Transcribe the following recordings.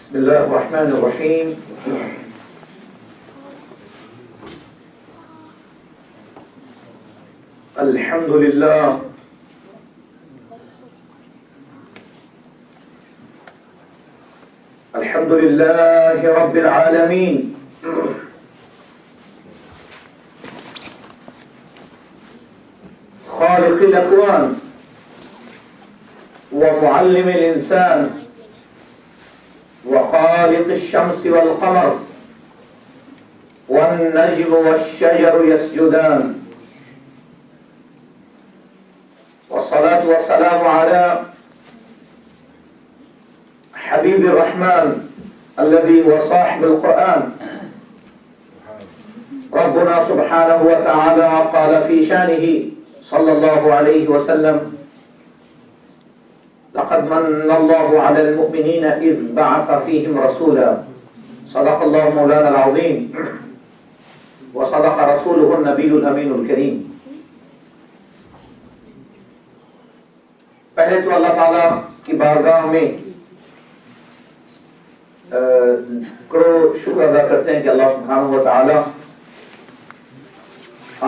بسم الله الرحمن الرحيم. الحمد لله الحمد لله رب العالمين خالق الأكوان ومعلم الإنسان وخالق الشمس والقمر والنجم والشجر يسجدان، والصلاة والسلام على حبيب الرحمن الذي هو صاحب القرآن. ربنا سبحانه وتعالى قال في شانه صلى الله عليه وسلم: لقد من الله على المؤمنين إذ بعث فيهم رسولا. صدق الله مولانا العظيم وصدق رسوله النبي الأمين الكريم. پہلے تو اللہ تعالیٰ کی بارگاہ میں کرو شکر ادا کرتے ہیں کہ اللہ سبحانہ و تعالیٰ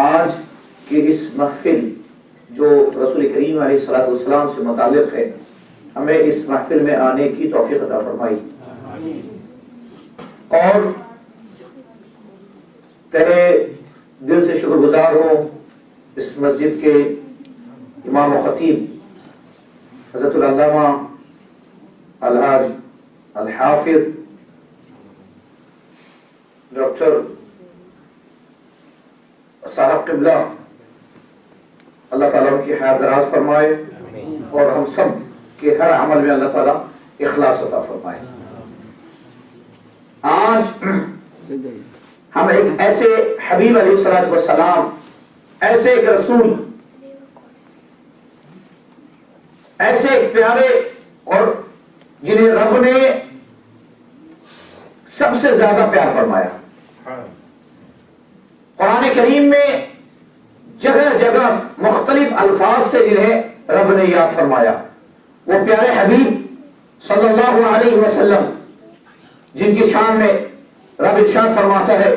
آج کی اس محفل جو رسول کریم علیہ الصلوۃ والسلام سے متعلق ہے، ہمیں اس محفل میں آنے کی توفیق عطا فرمائی، اور تیرے دل سے شکر گزار ہوں اس مسجد کے امام و خطیب حضرت العلامہ الحاج الحافظ ڈاکٹر صاحب قبلہ، اللہ تعالیٰ ان کی حیات دراز فرمائے اور ہم سب کے ہر عمل میں اللہ تعالیٰ اخلاص عطا فرمائے۔ آج ہم ایک ایسے حبیب علیہ الصلوۃ والسلام، ایسے ایک رسول، ایسے ایک پیارے اور جنہیں رب نے سب سے زیادہ پیار فرمایا۔ قرآن کریم میں جگہ جگہ مختلف الفاظ سے جنہیں رب نے یاد فرمایا، وہ پیارے حبیب صلی اللہ علیہ وسلم جن کی شان میں رب ارشاد فرماتا ہے: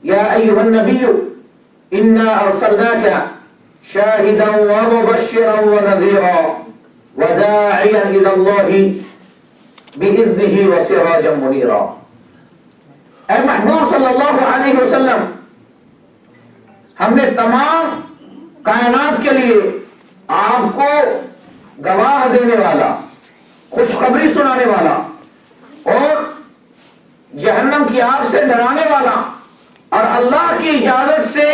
یا ایھا النبی انا ارسلناک شاہدا ومبشرا ونذیرا وداعیا الی اللہ باذنہ وسراجا منیرا۔ اے محبوب صلی اللہ علیہ وسلم، ہم نے تمام کائنات کے لیے آپ کو گواہ دینے والا، خوشخبری سنانے والا اور جہنم کی آگ سے ڈرانے والا اور اللہ کی اجازت سے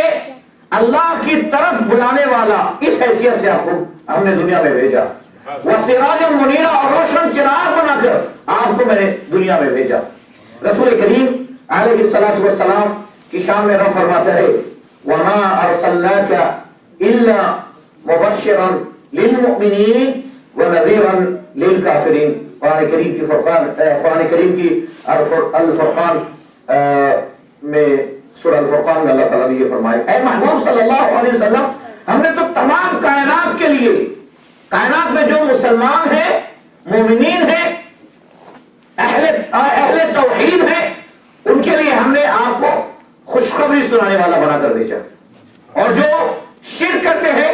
اللہ کی طرف بلانے والا، اس حیثیت سے آپ کو ہم نے دنیا میں بھیجا۔ وَسِرَاجًا مُنِيرًا، اور روشن چراغ بنا کر آپ کو میں نے دنیا میں بھیجا۔ رسول کریم علیہ الصلوۃ والسلام کی شان میں رب فرماتا ہے: وَمَا أَرْسَلْنَاكَ إِلَّا مُبَشِّرًا لِلْمُؤْمِنِينَ وَنَذِيرًا لِلْكَافِرِينَ۔ قرآن کریم کی الفرقان میں سورہ الفرقان میں اللہ تعالیٰ نے یہ فرمایا: اے محبوب صلی اللہ علیہ وسلم، ہم نے تو تمام کائنات کے لیے، کائنات میں جو مسلمان ہیں، مومنین ہیں، اہل توحید ہیں، ان کے لیے ہم نے آپ کو خوشخبری سنانے والا بنا کر بھیجا۔ اور جو شرک کرتے ہیں،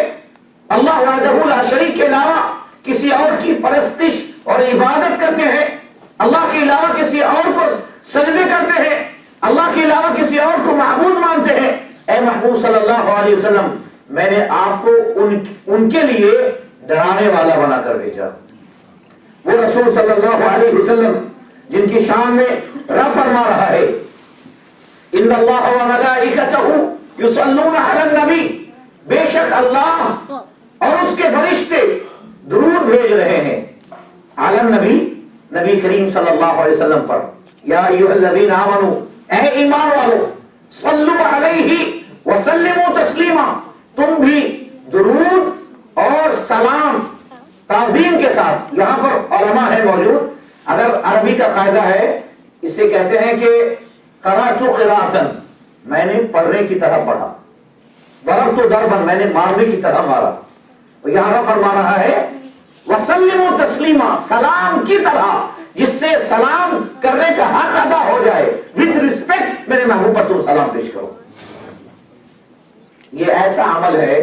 اللہ وحدہ لا شریک کے علاوہ کسی اور کی پرستش اور عبادت کرتے ہیں، اللہ کے علاوہ کسی اور کو سجدے کرتے ہیں، اللہ کے علاوہ کسی اور کو معبود مانتے ہیں، اے محبوب صلی اللہ علیہ وسلم، میں نے آپ کو ان کے لیے ڈرانے والا بنا کر بھیجا۔ وہ رسول صلی اللہ علیہ وسلم جن کی شان میں رب فرما رہا ہے: ان اللہ وملائکتہ یصلون علی النبی، بے شک اللہ اور اس کے فرشتے درود بھیج رہے ہیں علی النبی، نبی کریم صلی اللہ علیہ وسلم پر۔ یا ایھا الذین آمنوا، اے ایمان والو، صلو علیہ وسلموا تسلیما، تم بھی درود اور سلام تعظیم کے ساتھ۔ یہاں پر علماء ہیں موجود، اگر عربی کا قاعدہ ہے، اسے کہتے ہیں کہ قرأت قراءۃ، میں نے پڑھنے کی طرح پڑھا، ضربت ضربا، میں نے مارنے کی طرح مارا۔ یہاں فرما رہا ہے وسلموا تسلیما، سلام کی طرح جس سے سلام کرنے کا حق ادا ہو جائے. وتھ ریسپیکٹ میرے محبوب پر تم سلام پیش کرو. یہ ایسا عمل ہے.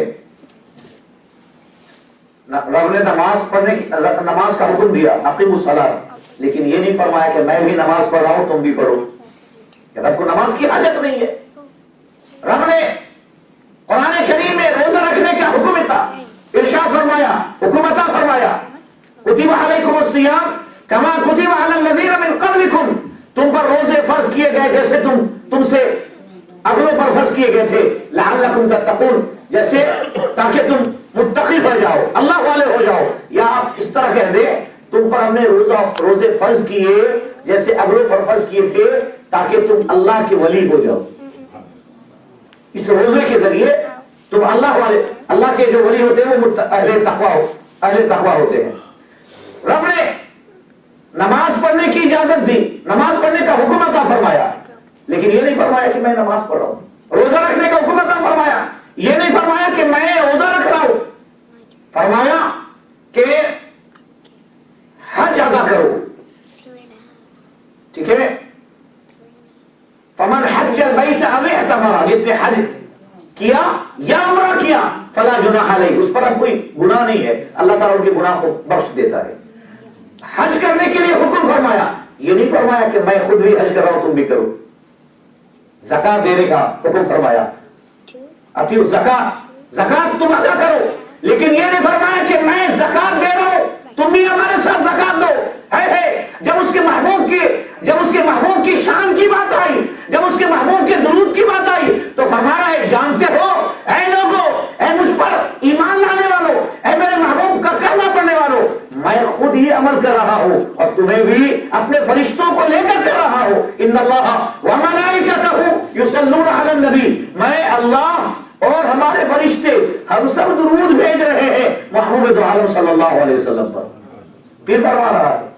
رب نے نماز پڑھنے کی نماز کا حکم دیا اقیموا الصلاۃ، لیکن یہ نہیں فرمایا کہ میں بھی نماز پڑھ رہا ہوں تم بھی پڑھو. رب کو نماز کی حاجت نہیں ہے. رب نے قرآن کریم میں روزہ رکھنے کا حکم تھا، ارشاد فرمایا، حکم عطا فرمایا، کتب علیکم الصیام کما کتب علی الذین من قبلکم، تم پر روزے فرض کیے گئے جیسے تم سے اگلوں پر فرض کیے گئے تھے، لعلکم تتقون، جیسے تاکہ تم متقی ہو جاؤ، اللہ والے ہو جاؤ. یا آپ اس طرح کہہ دیں تم پر ہم نے روزے فرض کیے جیسے اگلوں پر فرض کیے تھے تاکہ تم اللہ کے ولی ہو جاؤ. اس روزے کے ذریعے تم اللہ کے جو ولی ہوتے ہیں وہ اہل تقوی ہوتے ہیں. رب نے نماز پڑھنے کی اجازت دی، نماز پڑھنے کا حکم عطا فرمایا، لیکن یہ نہیں فرمایا کہ میں نماز پڑھ رہا ہوں. روزہ رکھنے کا حکم عطا فرمایا، یہ نہیں فرمایا کہ میں روزہ رکھ رہا ہوں. فرمایا کہ حج ادا کرو. ٹھیک ہے، فمن حج البیت او اعتمر، جس نے حج کیا یا عمرہ کیا فلا جناح علیہ، اس پر اب کوئی گناہ نہیں ہے، اللہ تعالیٰ ان کے گناہ کو بخش دیتا ہے. حج کرنے کے لیے حکم فرمایا، یہ نہیں فرمایا کہ میں خود بھی حج کر رہا ہوں تم بھی کرو. زکات دینے کا حکم فرمایا، اتیو زکات، زکات تم ادا کرو، لیکن یہ نہیں فرمایا کہ میں زکات دے رہا ہوں تم بھی ہمارے ساتھ زکات دو. جب اس کے محبوب کی شان کی بات آئی، جب اس کے محبوب کے درود کی بات آئی تو فرما رہا ہے جانتے ہو اے لوگوں، اے مجھ پر ایمان لانے والوں، اے میرے محبوب کا کلمہ پڑھنے والوں، میں خود ہی عمل کر رہا ہوں اور تمہیں بھی اپنے فرشتوں کو لے کر رہا ہوں. ان اللہ وملائکتہ یصلون علی النبی، میں اللہ اور ہمارے فرشتے ہم سب درود بھیج رہے ہیں محبوب دو عالم صلی اللہ علیہ وسلم پر. پھر فرما رہا ہے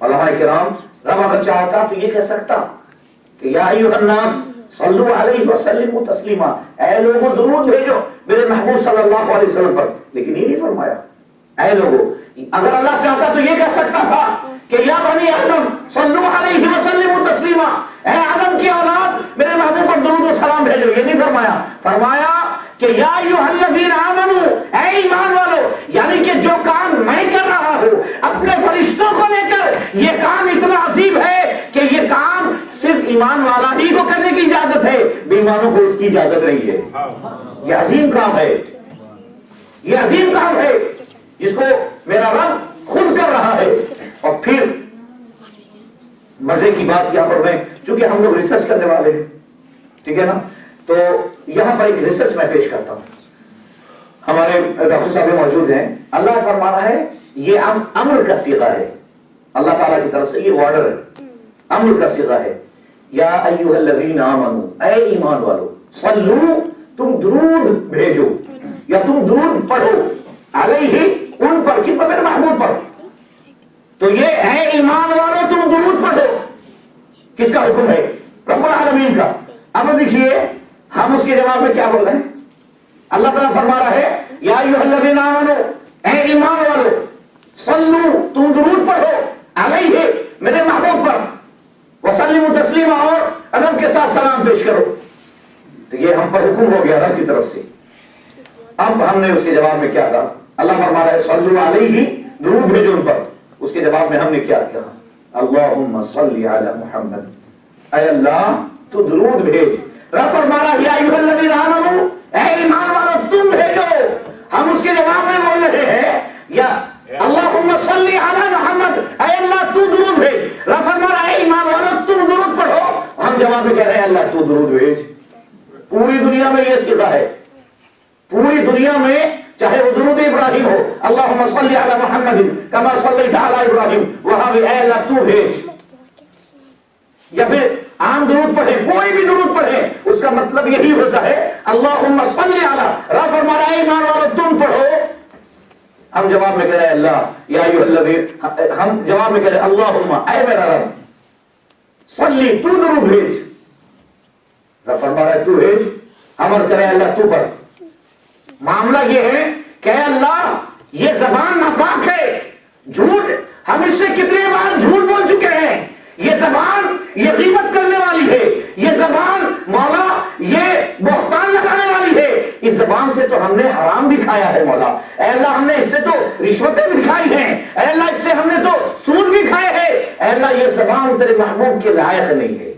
علماء کرام، رب اگر چاہتا تو یہ کہہ سکتا کہ یا ایھا الناس صلو علیہ وسلموا تسلیما، اے لوگوں درود بھیجو میرے محبوب صلی اللہ علیہ وسلم پر، لیکن یہ نہیں فرمایا اے لوگوں. اگر اللہ چاہتا تو یہ کہہ سکتا تھا کہ یا بنی آدم صلو علیہ وسلموا تسلیما، اے آدم کی اولاد میرے محبوب پر درود و سلام بھیجو. یہ نہیں فرمایا، فرمایا کہ یا ایھا الذین آمنوا، اے ایمان والو، یعنی کہ جو کام میں کر رہا ہوں اپنے فرشتوں کو لے کر، یہ کام اتنا عظیم ہے کہ یہ کام صرف ایمان والا ہی کو کرنے کی اجازت ہے، بے ایمانوں کو اس کی اجازت نہیں ہے. یہ عظیم کام ہے، یہ عظیم کام ہے جس کو میرا رب خود کر رہا ہے. اور پھر مزے کی بات یہاں پر، میں چونکہ ہم لوگ ریسرچ کرنے والے ہیں، ٹھیک ہے نا، تو یہاں پر ایک ریسرچ میں پیش کرتا ہوں. ہمارے ڈاکٹر صاحب موجود ہیں. اللہ فرما رہا ہے یہ امر کا صیغہ ہے، اللہ تعالیٰ کی طرف سے یہ آرڈر ہے، امر کا صیغہ ہے. یا ایھا الذین آمنوا، اے ایمان والو، صلو، تم درود بھیجو یا تم درود پڑھو، علیہ، ان پر، کن پر؟ میرے محبوب پر. تو یہ اے ایمان والو تم درود پڑھو کس کا حکم ہے؟ رب العالمین کا. اب دیکھیے ہم اس کے جواب میں کیا بول رہے ہیں. اللہ تعالیٰ فرما رہا ہے یا ایھا الذین آمنوا، اے ایمان والو، صلو، تم درود پڑھو، علیہ، میرے محبوب پر، وسلموا تسلیما، اور ادب کے ساتھ سلام پیش کرو. تو یہ ہم پر حکم ہو گیا رب کی طرف سے. اب ہم نے اس کے جواب میں کیا کہا؟ اللہ فرما رہا ہے صلو علیہ، درود بھیجو ان پر. اس کے جواب میں ہم نے کیا کہا؟ اللہم صلی علی محمد، اے اللہ تو درود بھیج. رب فرما رہا ہے یا ایھا الذین آمنوا، اے ایمان والو تم بھیجو. ہم اس کے جواب میں بول رہے ہیں یا اللہم صلی علی محمد، اے اللہ تو درود بھیج. رب فرما رہا ہے اے ایمان والو تم درود پڑھو. ہم جواب میں کہہ رہے ہیں اللہ تو درود بھیج. پوری دنیا میں یہ صیغہ ہے، پوری دنیا میں، چاہے وہ درود ابراہیم ہو، اللہم صلی علی محمد کما صلیت علی ابراہیم، وہاں بھی اے اللہ تو بھیج. یا پھر عام درود پڑھے، کوئی بھی درود پڑھے، اس کا مطلب یہی ہوتا ہے اللہم صلی علی. رب فرما رہا ہے ایمان والو تم پڑھو. ہم جواب میں کہہ رہے ہیں اللہ یا ایھا الذین، ہم جواب میں کہہ رہے ہیں اللہم، اے میرا رب، صلی، تو درود بھیج. رب فرما رہا ہے تو بھیج. ہم عرض کریں اللہ تو پڑھ. معاملہ یہ ہے کہ اللہ یہ زبان ناپاک ہے، جھوٹ، ہم اس سے کتنے بار جھوٹ یہ غیبت کرنے والی ہے، یہ زبان مولا یہ بہتان لگانے والی ہے، اس زبان سے تو ہم نے حرام بھی کھایا ہے مولا، اے اللہ ہم نے اس سے تو رشوتیں بھی کھائی ہیں، اے اللہ اس سے ہم نے تو سود بھی کھائے ہیں، اے اللہ یہ زبان تیرے محبوب کے لائق نہیں ہے،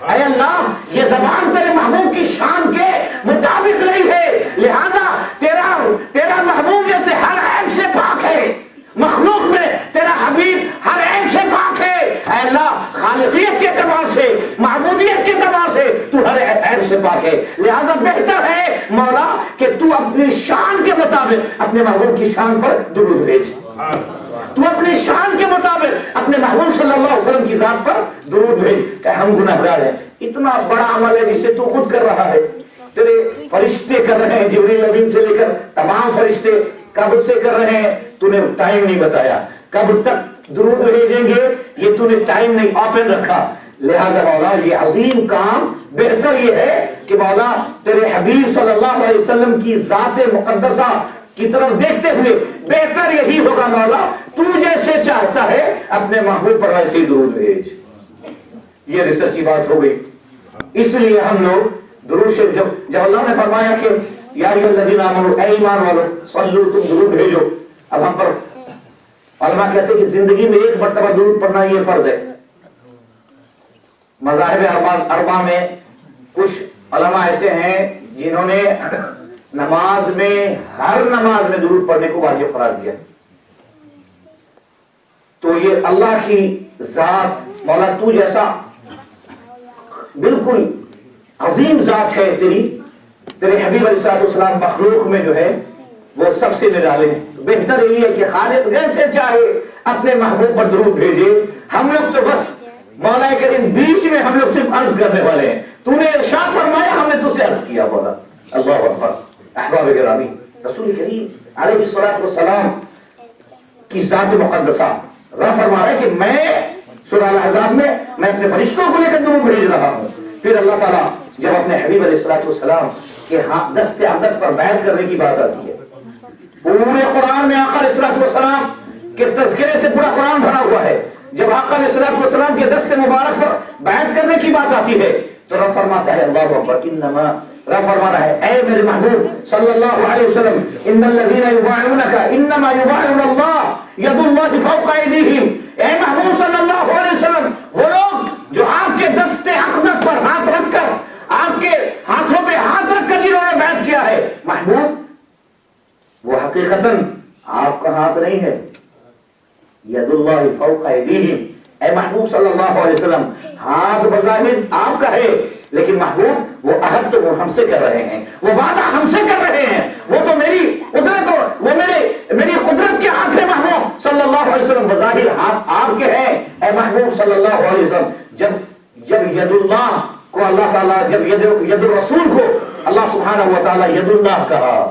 اے اللہ یہ زبان تیرے محبوب کی شان کے مطابق نہیں ہے، لہذا تیرا محبوب جیسے ہر عیب سے پاک ہے، مخلوق میں تیرا حبیب ہر عیب سے پاک ہے، اے اللہ خالقیت کے اعتبار سے معبودیت کے اعتبار سے تو ہر عیب سے پاک ہے، لہذا بہتر ہے مولا کہ تو اپنی شان کے مطابق اپنے محبوب کی شان پر درود بھیج، تو اپنی شان کے مطابق اپنے محبوب صلی اللہ علیہ وسلم کی ذات پر درود بھیج کہ ہم گناہگار ہیں، اتنا بڑا عمل ہے جسے تو خود کر رہا ہے، تیرے فرشتے کر رہے ہیں، جبریل امین سے لے کر تمام فرشتے کب سے کر رہے ہیں، تو نے ٹائم نہیں بتایا، کب تک درود بھیجیں گے یہ تو نے ٹائم نہیں اوپن رکھا، لہذا مولا یہ عظیم کام بہتر یہ ہے کہ مولا تیرے حبیب صلی اللہ علیہ وسلم کی ذات مقدسہ کی طرف دیکھتے ہوئے بہتر یہی ہوگا مولا تو جیسے چاہتا ہے اپنے محبوب پر ویسے ہی درود بھیج، یہ ریسرچ کی بات ہو گئی، اس لیے ہم لوگ درود شریف جب اللہ نے فرمایا کہ یا ایھا الذین آمنوا اے ایمان والو صلو تم درود بھیجو، اب ہم پر علماء کہتے ہیں کہ زندگی میں ایک مرتبہ درود پڑھنا یہ فرض ہے، مذاہب اربعہ میں کچھ علماء ایسے ہیں جنہوں نے نماز میں ہر نماز میں درود پڑھنے کو واجب قرار دیا، تو یہ اللہ کی ذات مولا تو جیسا بالکل عظیم ذات ہے تیرے حبیب علیہ السلام مخلوق میں جو ہے وہ سب سے نرالے ہیں، بہتر یہی ہے کہ خالق جیسے چاہے اپنے محبوب پر درود بھیجے، ہم لوگ تو بس مولا کریم بیچ میں ہم لوگ صرف عرض کرنے والے ہیں، تو نے ارشاد فرمایا ہم نے تجھ سے عرض کیا مولا۔ اللہ اکبر۔ احباب گرامی، رسول کریم علیہ الصلوۃ والسلام کی ذات مقدسہ رب فرما رہا ہے کہ میں سورہ الاحزاب میں اپنے فرشتوں کو لے کر درود بھیج رہا ہوں، پھر اللہ تعالیٰ جب اپنے حبیب علیہ الصلوۃ والسلام کے دست اقدس پر بیعت کرنے کی بات آتی ہے، پورے قرآن میں آقا علیہ الصلوۃ والسلام کے تذکرے سے پورا قرآن بھرا ہوا ہے، جب آقا علیہ الصلوۃ والسلام کے دست مبارک پر بیعت کرنے کی بات آتی ہے تو رب فرماتا ہے اللہ اکبر، انما رب فرما رہا ہے اے میرے محبوب صلی اللہ علیہ وسلم ان الذین یبایعونک انما یبایعون اللہ ید اللہ فوق ایدیہم، اے محبوب صلی اللہ علیہ وسلم وہ لوگ جو آپ کے دست اقدس پر ہاتھ رکھ کر آپ کے ہاتھوں پہ ہاتھ رکھ کر جنہوں نے بیعت کیا ہے محبوب وہ حقیقتاً آپ کا ہاتھ نہیں ہے، ید اللہ فوق ایدیہم، اے محبوب صلی اللہ علیہ وسلم ہاتھ بظاہر آپ کا ہے لیکن محبوب وہ عہد تو وہ ہم سے کر رہے ہیں، وہ وعدہ ہم سے کر رہے ہیں، وہ تو میری قدرت وہ میری قدرت کے ہاتھ ہے محبوب صلی اللہ علیہ وسلم، بظاہر ہاتھ آپ کے ہیں اے محبوب صلی اللہ علیہ وسلم۔ جب ید اللہ کو اللہ تعالیٰ جب ید الرسول کو اللہ سبحانہ و تعالیٰ ید اللہ کہا،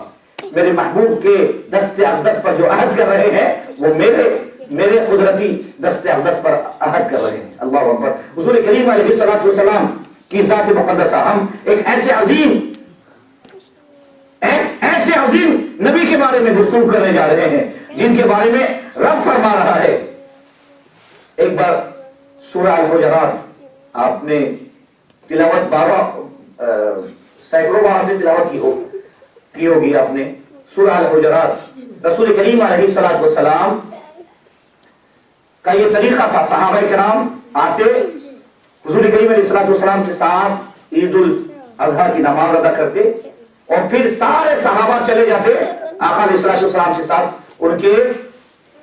میرے محبوب کے دست اقدس پر جو عہد کر رہے ہیں وہ میرے قدرتی دست اقدس پر عہد کر رہے ہیں۔ اللہ اکبر۔ حضور کریم علیہ الصلوۃ والسلام کی ذات مقدسہ ہم ایک ایسے عظیم نبی کے بارے میں گفتگو کرنے جا رہے ہیں جن کے بارے میں رب فرما رہا ہے۔ ایک بار سورہ الحجرات آپ نے تلاوت سینکڑوں بار آپ نے تلاوت کی ہوگی آپ نے سورہ الحجرات، رسول کریم علیہ الصلوۃ والسلام کا یہ طریقہ تھا، صحابہ کرام آتے حضور کریم علیہ الصلوۃ والسلام کے ساتھ عید الاضحیٰ کی نماز ادا کرتے اور پھر سارے صحابہ چلے جاتے آقا علیہ الصلوۃ والسلام کے ساتھ ان کے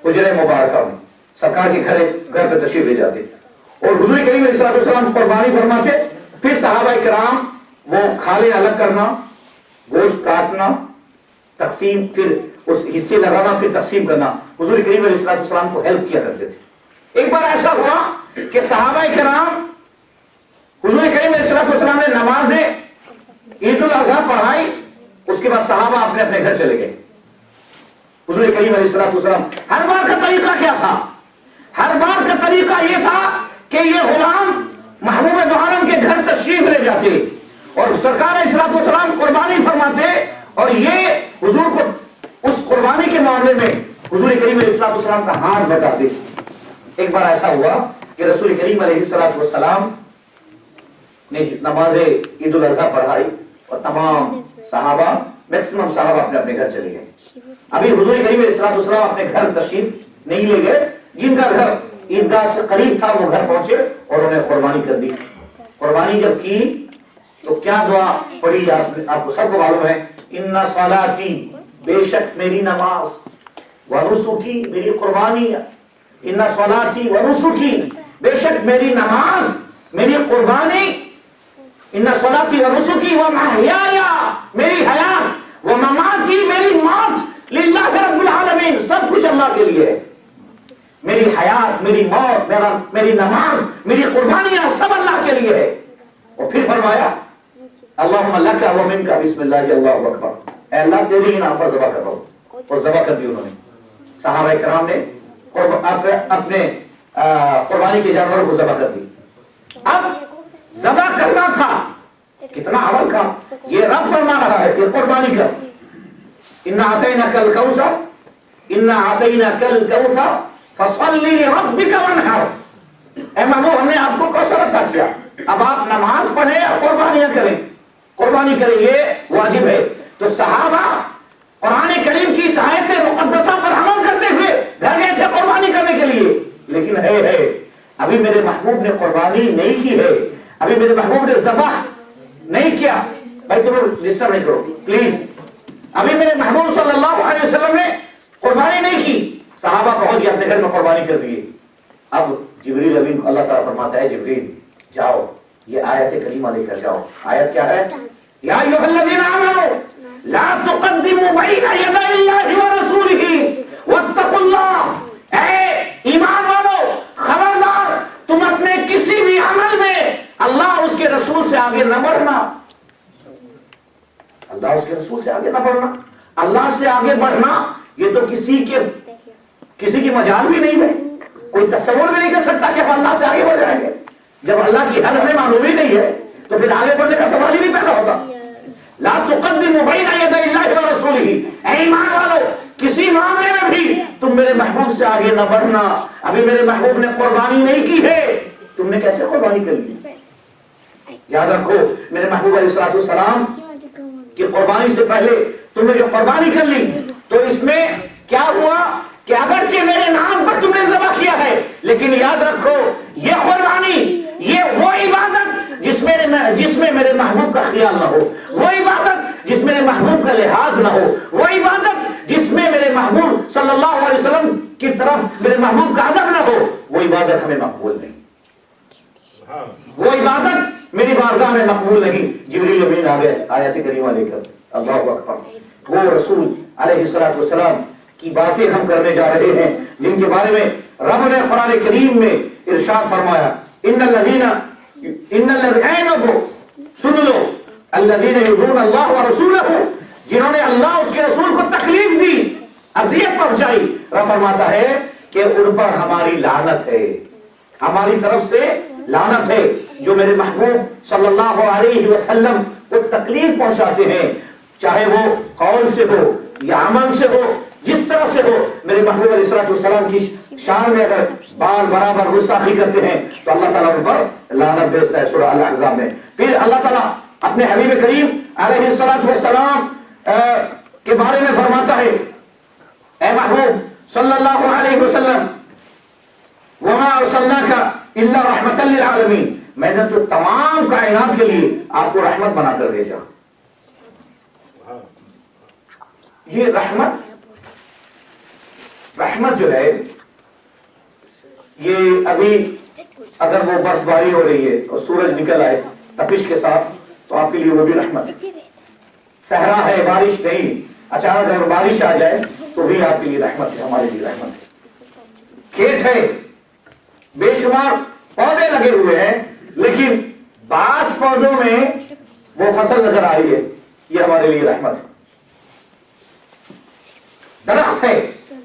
حجرہ مبارکہ میں، سرکار کے گھر پہ تشریف لے جاتے اور حضور کریم علیہ الصلوۃ والسلام قربانی فرماتے، پھر صحابہ کرام وہ کھالے الگ کرنا، گوشت کاٹنا، تقسیم، پھر اس حصے لگانا، پھر تقسیم کرنا، حضور کریم علیہ الصلوۃ والسلام کو ہیلپ کیا کرتے تھے۔ ایک بار ایسا ہوا کہ صحابہ کرام حضور کریم علیہ الصلوۃ والسلام نے نمازیں عید الاضحیٰ پڑھائی، اس کے بعد صحابہ اپنے اپنے گھر چلے گئے۔ حضور کریم علیہ الصلوۃ والسلام ہر بار کا طریقہ کیا تھا؟ ہر بار کا طریقہ یہ تھا کہ یہ غلام محبوب دو عالم کے گھر تشریف لے جاتے اور سرکار علیہ الصلوۃ والسلام قربانی فرماتے اور یہ حضور کو اس قربانی کے معاملے میں حضور کریم علیہ الصلوۃ والسلام کا ہاتھ بٹاتے۔ ایک بار ایسا ہوا کہ رسول کریم علیہ السلام نے نماز عید الاضحیٰ پڑھائی اور تمام صحابہ میکسیمم صحابہ اپنے اپنے گھر چلے گئے. ابھی حضور کریم علیہ السلام اپنے گھر تشریف نہیں لے گئے. جن کا گھر عیدگاہ سے قریب تھا وہ گھر پہنچے اور انہیں قربانی کر دی. قربانی جب کی تو کیا دعا پڑھی آپ کو سب کو معلوم ہے. ان صلاتی، بے شک میری نماز، ونسکی، میری قربانی، ان صلاتی ونسکی، بے شک میری نماز، میری قربانی، ان صلاتی ونسکی ومحیایا، میری حیات، ومماتی، میری موت، للہ رب العالمین، سب کچھ اللہ کے لیے ہے. میری حیات، میری موت، میری نماز، میری قربانیاں سب اللہ کے لیے ہے. اور پھر فرمایا اللہم لک ومنک بسم اللہ اللہ اکبر، اے اللہ تیرے ہی نام پر ذبح کر رہا ہوں. اور ذبح کر دی انہوں نے. صحابہ کرام نے اپنے قربانی کے جانوروں کو ذبح کر دی. اب ذبح کرنا تھا، کتنا عمل تھا. یہ رب فرما رہا ہے کہ قربانی کر. انا اعطیناک الکوثر، انا اعطیناک الکوثر فصل لربک وانحر. اے محبوب ہم نے آپ کو کوثر عطا کیا، اب آپ نماز پڑھیں اور قربانیاں کریں. قربانی کریں یہ واجب ہے. تو صحابہ قرآن کریم کی اس آیت مقدسہ پر عمل کرتے ہوئے گھر گئے تھے قربانی کرنے کے لیے. لیکن ہے ابھی میرے محبوب نے قربانی نہیں کی ہے، ابھی میرے محبوب نے ذبح نہیں کیا. بھائی تم لوگ ڈسٹرب نہیں کرو پلیز. ابھی میرے محبوب صلی اللہ علیہ وسلم نے قربانی نہیں کی. صحابہ پہنچ گئے اپنے گھر میں قربانی کر دیے. اب جبریل امین کو اللہ تعالیٰ فرماتا ہے جبریل جاؤ یہ آیت کریمہ لے کر جاؤ. آیت کیا ہے؟ یا ایھا الذین آمنوا لا تقدموا بین یدی اللہ ورسولہ واتقوا اللہ. اے ایمان والو خبردار تم اپنے کسی بھی عمل میں اللہ اس کے رسول سے آگے نہ بڑھنا. اللہ اس کے رسول سے آگے نہ بڑھنا. اللہ سے آگے بڑھنا یہ تو کسی کی مجال بھی نہیں ہے. کوئی تصور بھی نہیں کر سکتا کہ ہم اللہ سے آگے بڑھ جائیں گے. جب اللہ کی حد ہمیں معلوم ہی نہیں ہے تو پھر آگے بڑھنے کا سوال ہی نہیں پیدا ہوتا. لا تقدموا بین یدی اللہ ورسولہ. اے ایمان والو کسی معاملے میں بھی تم میرے محبوب سے آگے نہ بڑھنا. ابھی میرے محبوب نے قربانی نہیں کی ہے، تم نے کیسے قربانی کر لی؟ یاد رکھو میرے محبوب علیہ السلام کی قربانی سے پہلے تم نے جو قربانی کر لی تو اس میں کیا ہوا کہ اگرچہ میرے نام پر تم نے ذبح کیا ہے لیکن یاد رکھو یہ قربانی، یہ وہ عبادت جس میں میرے محبوب کا خیال نہ ہو، وہ عبادت جس میں میرے محبوب کا لحاظ نہ ہو، وہ عبادت جس میں میرے محبوب صلی اللہ علیہ وسلم کی طرف میرے محبوب کا ادب نہ ہو، وہ عبادت ہمیں مقبول نہیں. وہ عبادت میری بارگاہ میں مقبول نہیں. جبریل امین آ گئے آیت کریمہ لے کر. اللہ اکبر. وہ رسول علیہ السلام کی باتیں ہم کرنے جا رہے ہیں جن کے بارے میں رب نے قرآن کریم میں ارشاد فرمایا ان الذین سن لو الذین یؤذون اللہ ورسولہ، جنہوں نے اللہ اس کے رسول کو تکلیف دی، اذیت پہنچائی. رب فرماتا ہے کہ ان پر ہماری لعنت ہے، ہماری طرف سے لعنت ہے. جو میرے محبوب صلی اللہ علیہ وسلم کو تکلیف پہنچاتے ہیں، چاہے وہ قول سے ہو یا عمل سے ہو، جس طرح سے ہو، میرے محبوب علیہ السلام کی شان میں اگر بال برابر گستاخی کرتے ہیں تو اللہ تعالیٰ ان پر لعنت بھیجتا ہے. سورہ الاحزاب میں پھر اللہ تعالیٰ اپنے حبیب کریم علیہ السلام کے بارے میں فرماتا ہے اے محبوب صلی اللہ علیہ وسلم وما ارسلناک الا رحمۃ للعالمین، میں نے تو تمام کائنات کے لیے آپ کو رحمت بنا کر بھیجا. یہ رحمت جو ہے یہ ابھی اگر وہ برف باری ہو رہی ہے اور سورج نکل آئے تپش کے ساتھ تو آپ کے لیے وہ بھی رحمت ہے. صحرا ہے، بارش نہیں، اچانک اگر بارش آ جائے تو بھی آپ کے لیے رحمت ہے، ہمارے لیے رحمت ہے. کھیت ہے، بے شمار پودے لگے ہوئے ہیں لیکن بعض پودوں میں وہ فصل نظر آ رہی ہے، یہ ہمارے لیے رحمت ہے. درخت ہے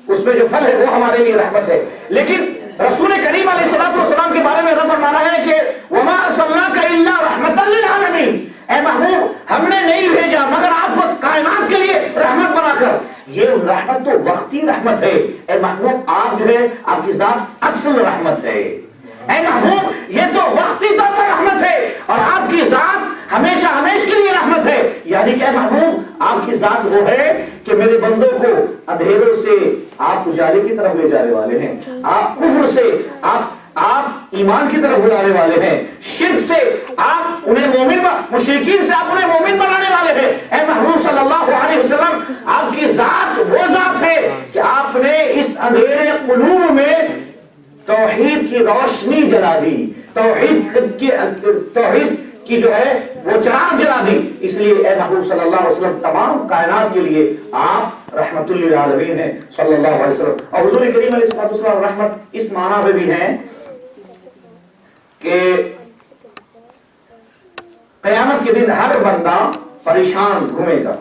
اس میں جو پھل ہے وہ ہمارے لیے رحمت ہے. لیکن رسول کریم علیہ السلام کے بارے میں فرمانا ہے کہ وما ارسلناک الا رحمۃ للعالمین، اے محبوب ہم نے نہیں بھیجا مگر آپ کو کائنات کے لیے رحمت بنا کر. یہ رحمت تو وقتی رحمت ہے. اے محبوب آپ جو ہے آپ کی ذات اصل رحمت ہے. اے محبوب یہ تو وقتی طور پر رحمت ہے اور آپ کی ذات ہمیشہ ہمیشہ کے لیے رحمت ہے، یعنی کہ اے محبوب آپ کی ذات وہ ہے کہ میرے بندوں کو اندھیروں سے آپ اجالے کی طرف لے جانے والے ہیں، آپ کفر سے آپ ایمان کی طرف بلانے والے ہیں، شرک سے آپ انہیں مومن، مشرکین سے آپ انہیں مومن بنانے والے ہیں۔ اے محبوب صلی اللہ علیہ وسلم آپ کی ذات وہ ذات ہے کہ آپ نے اس اندھیرے قلوب میں توحید کی روشنی جلا دی، توحید کی جو ہے وہ چراغ جلا دی۔ اس لیے اے محبوب صلی اللہ علیہ وسلم تمام کائنات کے لیے آپ رحمت للعالمین ہیں صلی اللہ علیہ وسلم۔ اور حضور کریم علیہ السلام رحمت اس معنی میں بھی ہیں کہ قیامت کے دن ہر بندہ پریشان گھومے گا،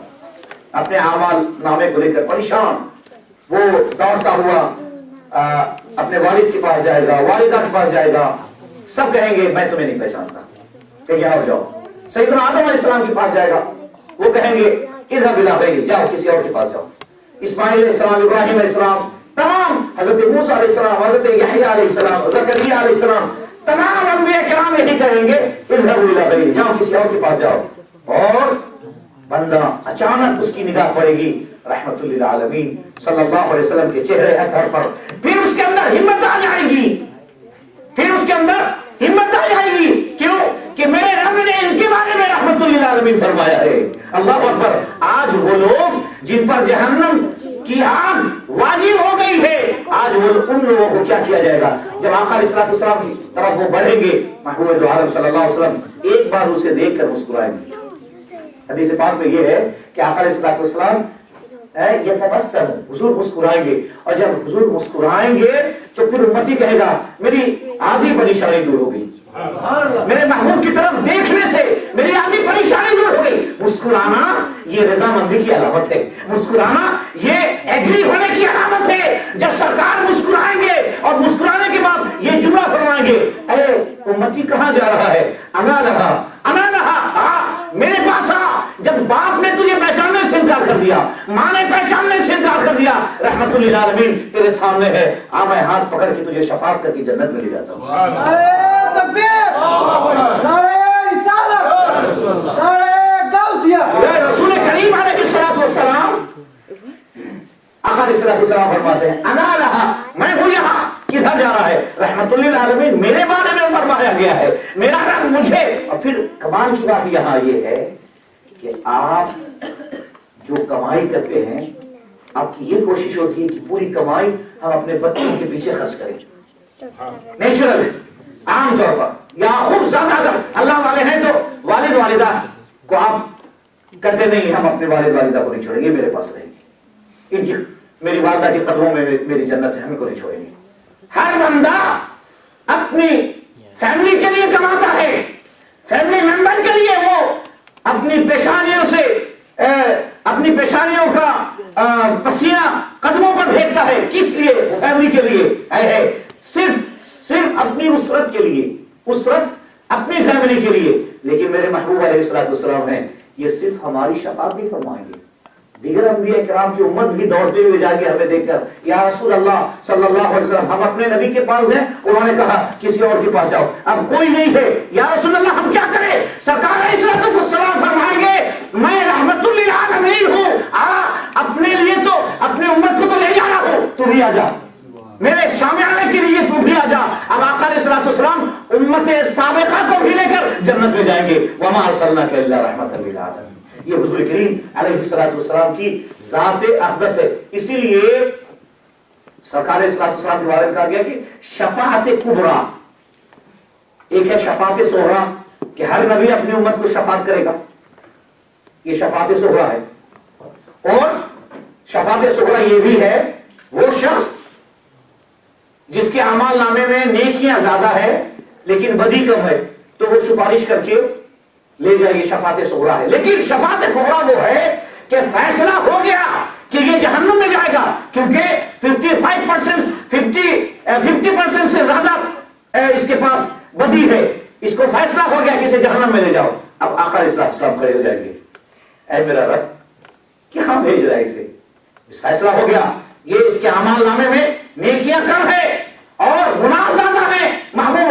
اپنے اعمال نامے کو لے کر پریشان، وہ دوڑتا ہوا اپنے والد کے پاس جائے گا، والدہ کے پاس جائے گا، سب کہیں گے میں تمہیں نہیں پہچانتا، کہ کیا ہو جاؤ۔ سیدنا آدم علیہ السلام کے پاس جائے گا، وہ کہیں گے اذهب الى غیری، جاؤ کسی اور کے پاس جاؤ۔ اسماعیل علیہ السلام، ابراہیم علیہ السلام، تمام حضرت موسیٰ علیہ السلام، حضرت یحییٰ علیہ السلام، زکریا علیہ السلام، تمام انبیاء کرام یہی کہیں گے اذهب الى غیری، جاؤ کسی اور کے پاس جاؤ۔ اور بندہ اچانک اس کی نگاہ پڑے گی رحمت للعالمین صلی اللہ علیہ وسلم کے چہرے اطہر پر، پھر اس کے اندر ہمت آ جائے گی، پھر اس کے اندر ہمت آ جائے گی، کیوں کہ میرے رب نے ان کے بارے میں رحمت للعالمین فرمایا ہے۔ اللہ اکبر۔ آج وہ لوگ جن پر جہنم کی آگ واجب ہو گئی ہے، آج وہ ان لوگوں کو کیا کیا جائے گا؟ جب آقا علیہ السلام کی طرف وہ بڑھیں گے، محبوب دو عالم صلی اللہ علیہ وسلم ایک بار اسے دیکھ کر مسکرائیں گے۔ حدیث پاک میں یہ ہے کہ آقا علیہ السلام یتبسم، حضور مسکرائیں گے، اور جب حضور مسکرائیں گے تو پھر امتی کہے گا میری آدھی پریشانی دور ہو گئی، میرے محبوب کی طرف دیکھنے سے میری آدھی پریشانی دور ہو گئی۔ مسکرانا یہ رضامندی کی علامت ہے، مسکرانا یہ ایگری ہونے کی علامت ہے۔ جب سرکار مسکرائیں گے اور مسکرانے کے بعد یہ جملہ فرمائیں گے اے امتی کہاں جا رہا ہے؟ انا لہا انا لہا، میرے پاس آ۔ جب باپ نے تجھے پہچاننے سے انکار کر دیا، ماں نے پہچاننے سے انکار کر دیا، رحمت للعالمین تیرے سامنے ہے، آ میں ہاتھ پکڑ کے تجھے شفاعت کر کے جنت میں لے جاتا ہوں۔ نعرہ تکبیر، نعرہ رسالت، نعرہ غوثیہ۔ رسول کریم علیہ السلام آقا علیہ السلام فرماتے ہیں انا لہا، میں ہوں یہاں، کدھر جا رہا ہے؟ رحمت للعالمین میرے بارے میں فرمایا گیا ہے، میرا رب مجھے۔ اور پھر کمال کی بات یہاں یہ ہے کہ آپ جو کمائی کرتے ہیں، آپ کی یہ کوشش ہوتی ہے کہ پوری کمائی ہم اپنے بچوں کے پیچھے خرچ کریں، نیچرل عام طور پر، یا خوب زیادہ اللہ والے ہیں تو والد والدہ کو آپ کہتے نہیں ہم اپنے والد والدہ کو نہیں چھوڑیں گے، میرے پاس رہیں گے، ان کی میری والدہ کے قدموں میں میری جنت ہے، ہمیں کو نہیں چھوڑیں گے۔ ہر بندہ اپنی فیملی کے لیے کماتا ہے، فیملی ممبر کے لیے وہ اپنی پیشانیوں سے اپنی پیشانیوں کا پسینہ قدموں پر پھینکتا ہے، کس لیے؟ وہ فیملی کے لیے ہے، صرف اپنی اسرت کے لیے، اسرت اپنی فیملی کے لیے۔ لیکن میرے محبوب علیہ السلام ہیں یہ صرف ہماری شفاعت بھی فرمائیں گے، دیگر انبیاء کرام کی امت بھی دوڑتے ہوئے جا کے ہمیں دیکھ کر یا رسول اللہ صلی اللہ علیہ وسلم ہم اپنے نبی کے پاس گئے، انہوں نے کہا کسی اور کے پاس جاؤ، اب کوئی نہیں ہے، یا رسول اللہ ہم کیا کریں؟ سرکار علیہ السلام فرمائیں گے میں رحمت للعالمین ہوں، اپنے لیے تو اپنے امت کو تو لے جا رہا ہوں، تو بھی آ جا، میرے شامیانے کے لیے تو بھی آ جا۔ اب آقا علیہ السلام امت سابقہ کو بھی لے کر جنت میں جائیں گے، وما ارسلناک الا رحمۃ للعالمین۔ یہ حضور کریم علیہ السلام کی ذات اقدس ہے، اسی لیے سرکار علیہ السلام کے بارے میں کہا گیا کہ شفاعت کبریٰ، ایک ہے شفاعت صغریٰ کہ ہر نبی اپنی امت کو شفاعت کرے گا، یہ شفاعت صغریٰ ہے، اور شفاعت صغریٰ یہ بھی ہے وہ شخص جس کے اعمال نامے میں نیکیاں زیادہ ہے لیکن بدی کم ہے تو وہ سفارش کر کے لے جائے، یہ شفاعت صغریٰ ہے۔ لیکن شفاعت کبریٰ وہ ہے کہ فیصلہ ہو گیا کہ یہ جہنم میں جائے گا، کیونکہ 50% سے زیادہ اس کے پاس بدی ہے، اس کو فیصلہ ہو گیا کہ اسے جہنم میں لے جاؤ۔ اب آقا علیہ السلام کھڑے ہو جائیں گے، اے میرا رب کیا بھیج رہا ہے اسے؟ اس فیصلہ ہو گیا یہ اس کے اعمال نامے میں نیکیاں کم ہے اور گناہ زیادہ ہے، محبوب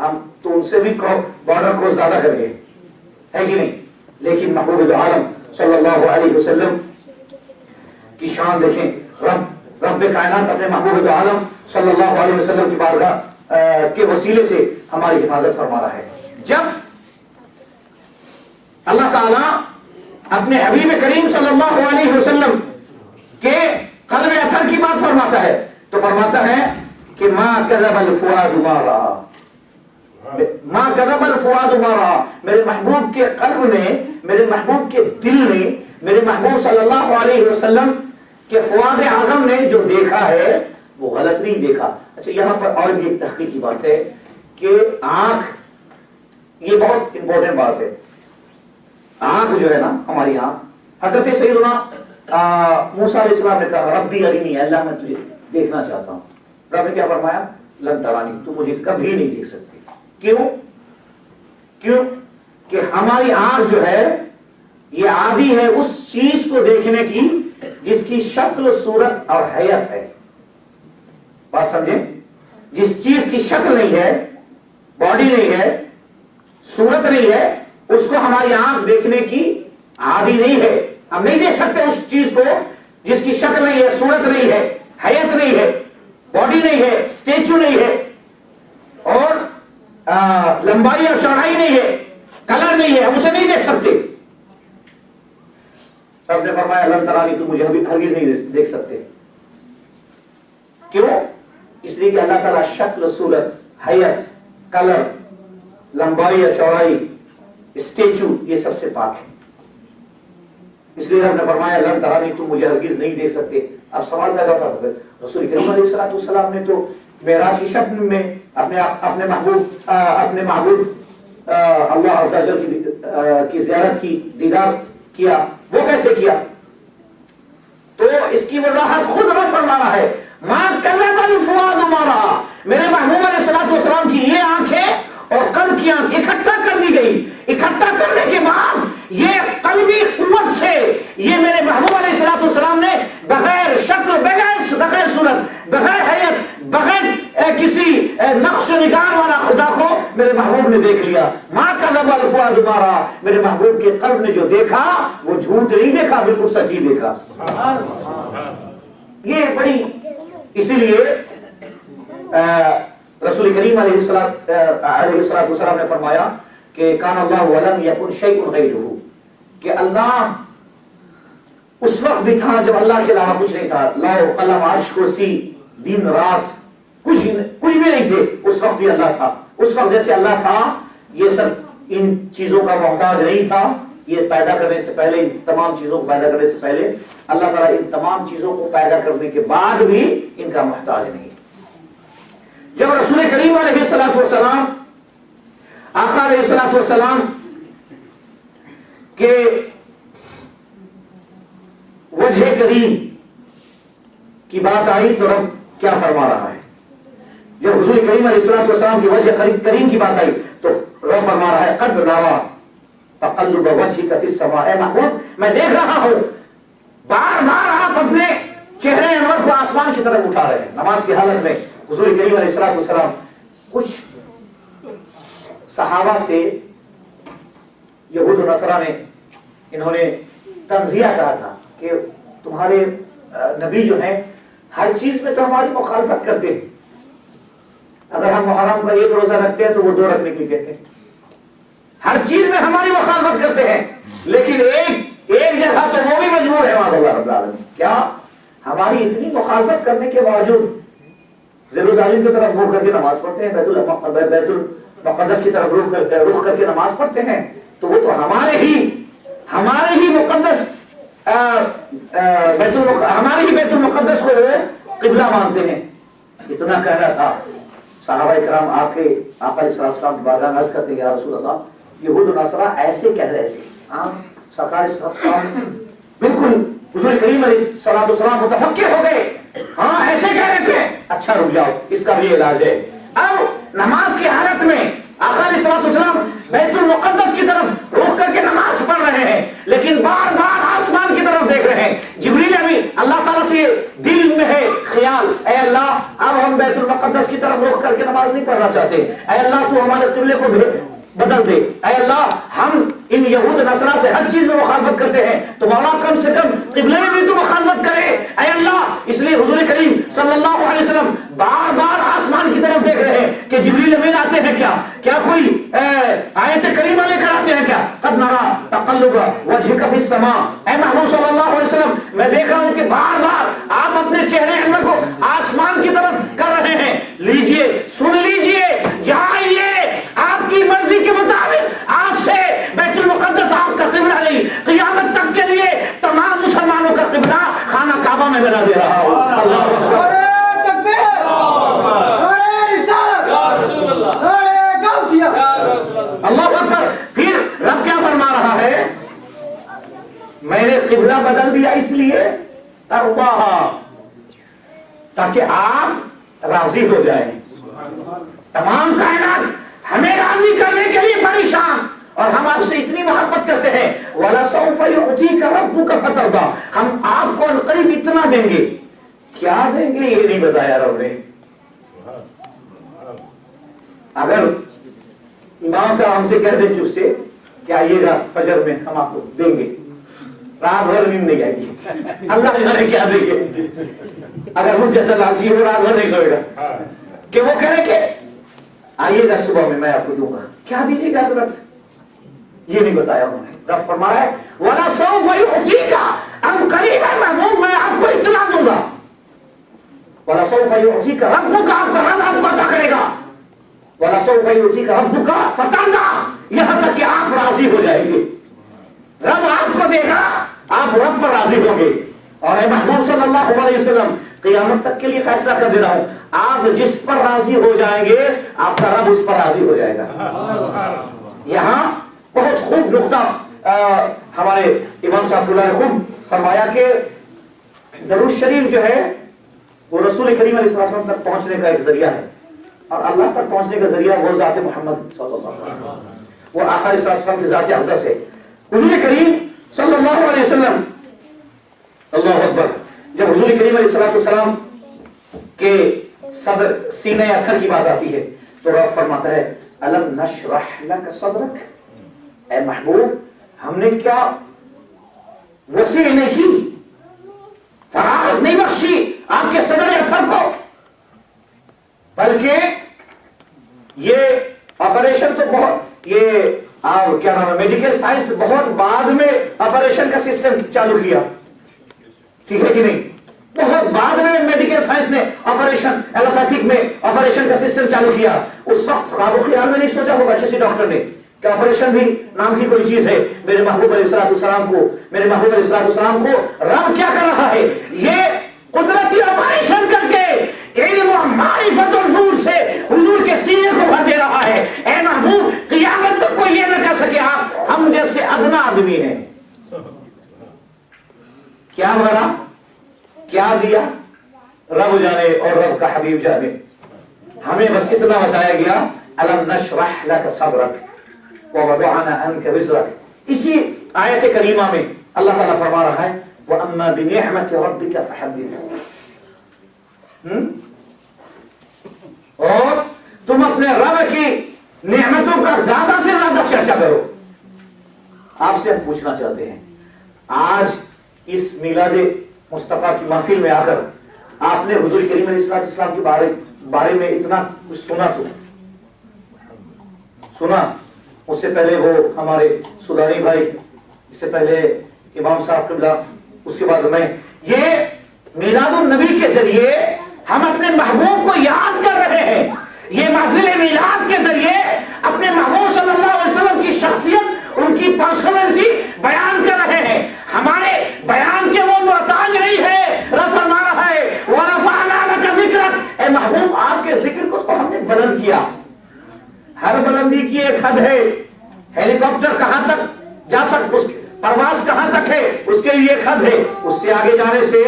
ہم تو ان سے بھی بارڈر کو زیادہ کر گئے، ہے کہ نہیں؟ لیکن محبوب عالم صلی اللہ علیہ وسلم کی شان دیکھیں، رب کائنات اپنے محبوب عالم صلی اللہ علیہ وسلم کی بارگاہ کے وسیلے سے ہماری حفاظت فرما رہا ہے۔ جب اللہ تعالیٰ اپنے حبیب کریم صلی اللہ علیہ وسلم کے قلب اطہر کی بات فرماتا ہے تو فرماتا ہے کہ ما کذب الفؤاد ما رأى، ما کذب الفؤاد ما رأى، میرے محبوب کے قلب نے، میرے محبوب کے دل نے، میرے محبوب صلی اللہ علیہ وسلم کہ فؤاد اعظم نے جو دیکھا ہے وہ غلط نہیں دیکھا۔ اچھا یہاں پر اور بھی ایک تحقیق کی بات ہے کہ آنکھ، یہ بہت امپورٹنٹ بات ہے، آنکھ جو ہے نا ہماری آنکھ، حضرت سیدنا موسیٰ علیہ السلام نے کہا ربی ارینی، اللہ میں تجھے دیکھنا چاہتا ہوں۔ رب نے کیا فرمایا؟ لن ترانی، تو مجھے کبھی نہیں دیکھ سکتے۔ کیوں کہ ہماری آنکھ جو ہے یہ عادی ہے اس چیز کو دیکھنے کی جس کی شکل صورت اور حیت ہے۔ بات سمجھیں، جس چیز کی شکل نہیں ہے، باڈی نہیں ہے، صورت نہیں ہے، اس کو ہماری آنکھ دیکھنے کی عادی نہیں ہے۔ ہم نہیں دیکھ سکتے اس چیز کو جس کی شکل نہیں ہے، صورت نہیں ہے، حیت نہیں ہے، باڈی نہیں ہے، اسٹیچو نہیں ہے، اور لمبائی اور چوڑائی نہیں ہے، کلر نہیں ہے، ہم اسے نہیں دیکھ سکتے۔ رب نے فرمایا لن ترانی، تو مجھے ہرگز نہیں دیکھ سکتے۔ کیوں؟ اس لیے کہ اللہ تعالیٰ شکل، صورت، حیت، کلر، لمبائی یا چوڑائی، اسٹیچو، یہ سب سے پاک ہے۔ اس لیے رب نے فرمایا لن ترانی، تم مجھے ہرگز نہیں دیکھ سکتے۔ اب سوال پیدا ہوتا ہے، رسول کریم علیہ السلام نے تو معراج کی شب میں اپنے محبوب اللہ عز و جل کی زیارت کی، دیدار کیا، وہ کیسے کیا؟ تو اس کی وضاحت خود رب فرما رہا ہے، ما کذب الفؤاد ما رأى، میرے محبوب علیہ السلام کی یہ آنکھیں اور قلب کی آنکھ اکٹھا کر دی گئی۔ اکٹھا کرنے کے بعد یہ قلبی قوت سے یہ میرے محبوب علیہ السلام نے بغیر شکل، بغیر صورت، بغیر حیت، بغیر کسی نقش و نگار والا خدا کو میرے محبوب نے دیکھ لیا۔ ما کذب الفؤاد ما رأى، میرے محبوب کے قلب نے جو دیکھا وہ جھوٹ نہیں دیکھا، بالکل سچ ہی دیکھا۔ یہ بڑی، اسی لیے رسول کریم علیہ السلام نے فرمایا کہ کان اللہ ولم یکن شیء غیرہ، کہ اللہ اس وقت بھی تھا جب اللہ کے علاوہ کچھ نہیں تھا۔ لوح قلم عرش کرسی دن رات کچھ بھی نہیں تھے، اس وقت بھی اللہ تھا۔ اس وقت جیسے اللہ تھا یہ سب ان چیزوں کا محتاج نہیں تھا، یہ پیدا کرنے سے پہلے، ان تمام چیزوں کو پیدا کرنے سے پہلے اللہ تعالیٰ ان تمام چیزوں کو پیدا کرنے کے بعد بھی ان کا محتاج نہیں۔ جب رسول کریم علیہ السلام، آقا علیہ السلام کے وجہ کریم کی بات آئی تو رب کیا فرما رہا ہے؟ جب حضور کریم علیہ السلام کی وجہ کریم کی بات آئی تو رب فرما رہا ہے قد نرى تقلب وجهك في السماء، اے محبوب میں دیکھ رہا ہوں بار بار آپ اپنے چہرے انور کو آسمان کی طرف اٹھا رہے ہیں نماز کی حالت میں۔ حضور کریم علیہ السلام کچھ صحابہ سے یہود و نصارہ نے انہوں نے تنزیہ کہا تھا کہ تمہارے نبی جو ہیں ہر چیز میں تو ہماری مخالفت کرتے ہیں، اگر ہم محرم کا ایک روزہ رکھتے ہیں تو وہ 2 رکھنے کے کہتے ہیں، ہر چیز میں ہماری مخالفت کرتے ہیں، لیکن ایک جگہ تو وہ بھی مجبور ہے معاذ اللہ رب العالمین۔ کیا؟ ہماری اتنی مخالفت کرنے کے باوجود یروشلم کی طرف منہ کر کے نماز پڑھتے ہیں، بیت المقدس کی طرف رخ کر کے نماز پڑھتے ہیں، تو وہ تو ہمارے ہی مقدس ہمارے ہی بیت المقدس کو قبلہ مانتے ہیں۔ اتنا کہنا تھا، صحابہ کرام آ کے آقا علیہ السلام کی بارگاہ میں عرض کرتے ہیں یا رسول اللہ یہود و نصارہ ایسے کہہ رہے تھے۔ سرکار بالکل حضور کریم علیہ السلام متفکر ہو گئے، ہاں ایسے کہہ رہے تھے، اچھا رک جاؤ اس کا بھی علاج ہے۔ اب نماز کی حالت میں آقا علیہ السلام بیت المقدس کی طرف رخ کر کے نماز پڑھ رہے ہیں، لیکن بار بار آسمان کی طرف دیکھ رہے ہیں۔ جبریل ابھی اللہ تعالیٰ سے دل میں ہے خیال، اے اللہ اب ہم بیت المقدس کی طرف رخ کر کے نماز نہیں پڑھنا چاہتے، اے اللہ تو ہمارے قبلے کو بدل دے، اے اللہ ہم ان یہود نصارہ سے ہر چیز میں مخالفت کرتے ہیں، تو مولا کم سے کم قبلے میں بھی تو مخالفت کرے اے اللہ۔ اس لیے حضور کریم صلی اللہ علیہ وسلم بار بار آسمان کی طرف دیکھ رہے ہیں کہ جبریل امین آتے ہیں کیا کوئی آیت کریمہ لے کر آتے ہیں کیا؟ قد نرا تقلب وجهك في السماء، اے محمود صلی اللہ علیہ وسلم میں دیکھ رہا ہوں کہ بار بار آپ اپنے چہرے انور کو آسمان کی طرف کر رہے ہیں، لیجئے سن لیجئے، جہاں یہ آپ کی مرضی کے مطابق آج سے بیت المقدس آپ کا قبلہ نہیں، قیامت تک کے لیے تمام مسلمانوں کا قبلہ خانہ کعبہ میں بنا دے رہا ہوں۔ اللہ اکبر، نعرہ تکبیر، نعرہ رسالت، نعرہ غوثیہ، اللہ اکبر۔ پھر رب کیا فرما رہا ہے؟ میں نے قبلہ بدل دیا اس لیے ترضیٰ، تاکہ آپ راضی ہو جائیں۔ تمام کائنات ہمیں راضی کرنے کے لیے پریشان، اور ہم آپ سے اتنی محبت کرتے ہیں، وَلَسَوْفَ يُعْتِيكَ رَبُّكَ فَتَرْضَىٰ، ہم آپ کو عنقریب اتنا دیں گے۔ کیا دیں گے یہ نہیں بتایا رب نے۔ اگر امام صاحب ہم سے کہہ دیں چپ سے کہ آئیے گا فجر میں ہم آپ کو دیں گے، رات بھر نیند نہیں آئے گی، اللہ جانے کیا دیں گے۔ اگر مجھ جیسا لالچی ہو رات بھر نہیں سوئے گا، کہ وہ کہہ رہے کہ آئیے گا صبح میں آپ کو دوں گا، کیا دیجیے گا حضرت؟ یہ نہیں بتایا انہوں نے۔ رب فرما رہا ہے وَلَسَوْفَ يُعْتِيكَ، عنقریب ہے محبوب میں آپ کو اطلاع دوں گا۔ وَلَسَوْفَ يُعْتِيكَ رَبُّكَ، آپ کا رب آپ کو عطا کرے گا۔ وَلَسَوْفَ يُعْتِيكَ رَبُّكَ فَتَرْضَىٰ، یہاں تک کہ آپ راضی ہو جائیں گے۔ رب آپ کو دے گا، آپ رب پر راضی ہوں گے۔ اور اے محبوب صلی اللہ علیہ وسلم قیامت تک کے لیے فیصلہ کر دے رہا ہوں، آپ جس پر راضی ہو جائیں گے آپ کا رب اس پر راضی ہو جائے گا۔ یہاں بہت خوب نقطہ ہمارے امام صاحب اللہ نے خوب فرمایا کہ درود شریف جو ہے وہ رسول کریم علیہ السلام تک پہنچنے کا ایک ذریعہ ہے، اور اللہ تک پہنچنے کا ذریعہ وہ ذات محمد صلی اللہ علیہ وسلم، وہ آقا علیہ السلام کی ذات اقدس ہے۔ حضور کریم صلی اللہ علیہ وسلم، اللہ اکبر، جب حضور کریم علیہ السلام کے صدر سینہ اتھر کی بات آتی ہے تو رب فرماتا ہے الم نشرح لک صدرک، اے محبوب ہم نے کیا وسیع نہیں کی، فراغت نہیں بخشی آپ کے صدر اتھر کو، بلکہ یہ آپریشن تو بہت، یہ کیا نام ہے، میڈیکل سائنس بہت بعد میں آپریشن کا سسٹم چالو کیا، ٹھیک ہے کہ نہیں؟ بہت بعد میں میڈیکل سائنس نے آپریشن، ایلوپیتھک میں آپریشن کا سسٹم چالو کیا۔ اس وقت خواب و خیال میں نہیں سوچا ہوگا کسی ڈاکٹر نے کہ آپریشن بھی نام کی کوئی چیز ہے۔ میرے محبوب علیہ السلام کو رب کیا کر رہا ہے؟ یہ قدرتی آپریشن کر کے علم و معرفت اور نور سے حضور کے سینے کو بھر دے رہا ہے۔ اے محبوب قیامت تک کوئی یہ نہ کہہ سکے آپ ہم جیسے ادنا آدمی ہیں۔ کیا بھرا، کیا دیا، رب جانے اور رب کا حبیب جانے۔ ہمیں بس اتنا بتایا گیا الم نشرح لک صدرک ووضعنا عنک وزرک۔ اسی آیت کریمہ میں اللہ تعالیٰ فرما رہا ہے وَأَمَّا بِنِعْمَةِ رَبِّكَ فَحَدِّثْ، اور تم اپنے رب کی نعمتوں کا زیادہ سے زیادہ چرچا کرو۔ آپ سے ہم پوچھنا چاہتے ہیں آج اس میلاد مصطفیٰ کی محفل میں آ کر آپ نے حضور کریم علیہ السلام کے بارے میں اتنا کچھ سنا، تو سنا، اس سے پہلے وہ ہمارے سودانی بھائی، اس سے پہلے امام صاحب قبلہ، اس کے بعد میں، یہ میلاد النبی کے ذریعے ہم اپنے محبوب کو یاد کر رہے ہیں۔ یہ محفل میلاد کے ذریعے اپنے محبوب صلی اللہ علیہ وسلم کی شخصیت، ان کی پرسنالٹی بیان کر رہے ہیں۔ ہمارے بیان کے وہ محتاج نہیں ہے۔ رب فرما رہا ہے وَرَفَعْنَا لَكَ ذِكْرَكَ، اے محبوب آپ کے ذکر کو تو ہم نے بلند کیا۔ ہر بلندی کی ایک حد ہے، ہیلی کاپٹر کہاں تک جا سکتا، اس پرواز کہاں تک ہے اس کے لیے ایک حد ہے، اس سے آگے جانے سے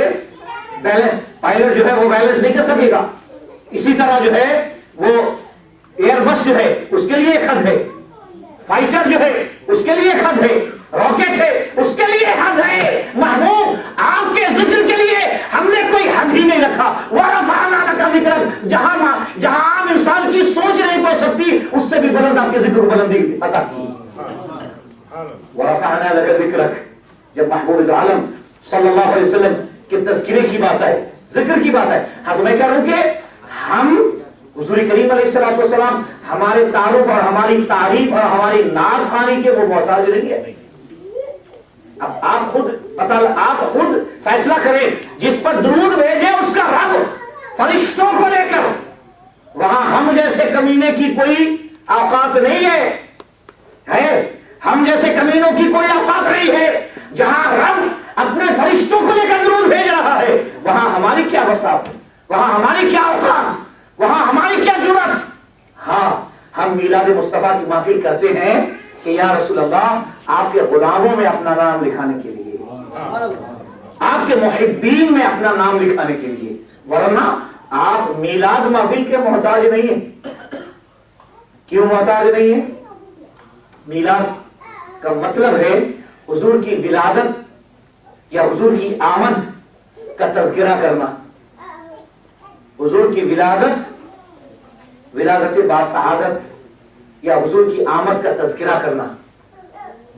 بیلنس، پائلٹ جو ہے وہ بیلنس نہیں کر سکے گا۔ اسی طرح جو ہے وہ ایئر بس جو ہے اس کے لیے ایک حد ہے، فائٹر جو ہے اس کے لیے ایک حد ہے، راکٹ ہے اس کے لیے حد ہے۔ محبوب آپ کے ذکر کے لیے ہم نے کوئی حد ہی نہیں رکھا۔ وَرَفَعْنَا لَكَ ذِكْرَكَ، جہاں عام انسان کی بلند آپ کے ذکر کو بلندی عطا کی. وَرَفَعْنَا لَكَ ذِكْرَكَ. جب محبوب عالم صلی اللہ علیہ وسلم کے تذکرے کی بات ہے، ذکر کی بات ہے، ہاں تو میں کہہ رہا ہوں کہ ہم حضور کریم علیہ السلام ہمارے تعارف اور ہماری تعریف اور ہماری نعت خوانی کے وہ محتاج نہیں ہے. اب آپ خود فیصلہ کریں، جس پر درود بھیجے اس کا رب فرشتوں کو لے کر، وہاں ہم جیسے کمینے کی کوئی اوقات نہیں ہے، ہم جیسے کمینوں کی کوئی اوقات نہیں ہے. جہاں رب اپنے فرشتوں کو لے کر درود بھیج رہا ہے، وہاں ہماری کیا وسعت، وہاں ہماری کیا اوقات، وہاں ہماری کیا جرأت. ہاں ہم میلاد مصطفیٰ کی محفل کرتے ہیں کہ یا رسول اللہ آپ کے غلاموں میں اپنا نام لکھانے کے لیے، آپ کے محبین میں اپنا نام لکھانے کے لیے، ورنہ آپ میلاد محفل کے محتاج نہیں ہیں. کیوں محتاج نہیں ہیں؟ میلاد کا مطلب ہے حضور کی ولادت یا حضور کی آمد کا تذکرہ کرنا. حضور کی ولادت باسعادت یا حضور کی آمد کا تذکرہ کرنا.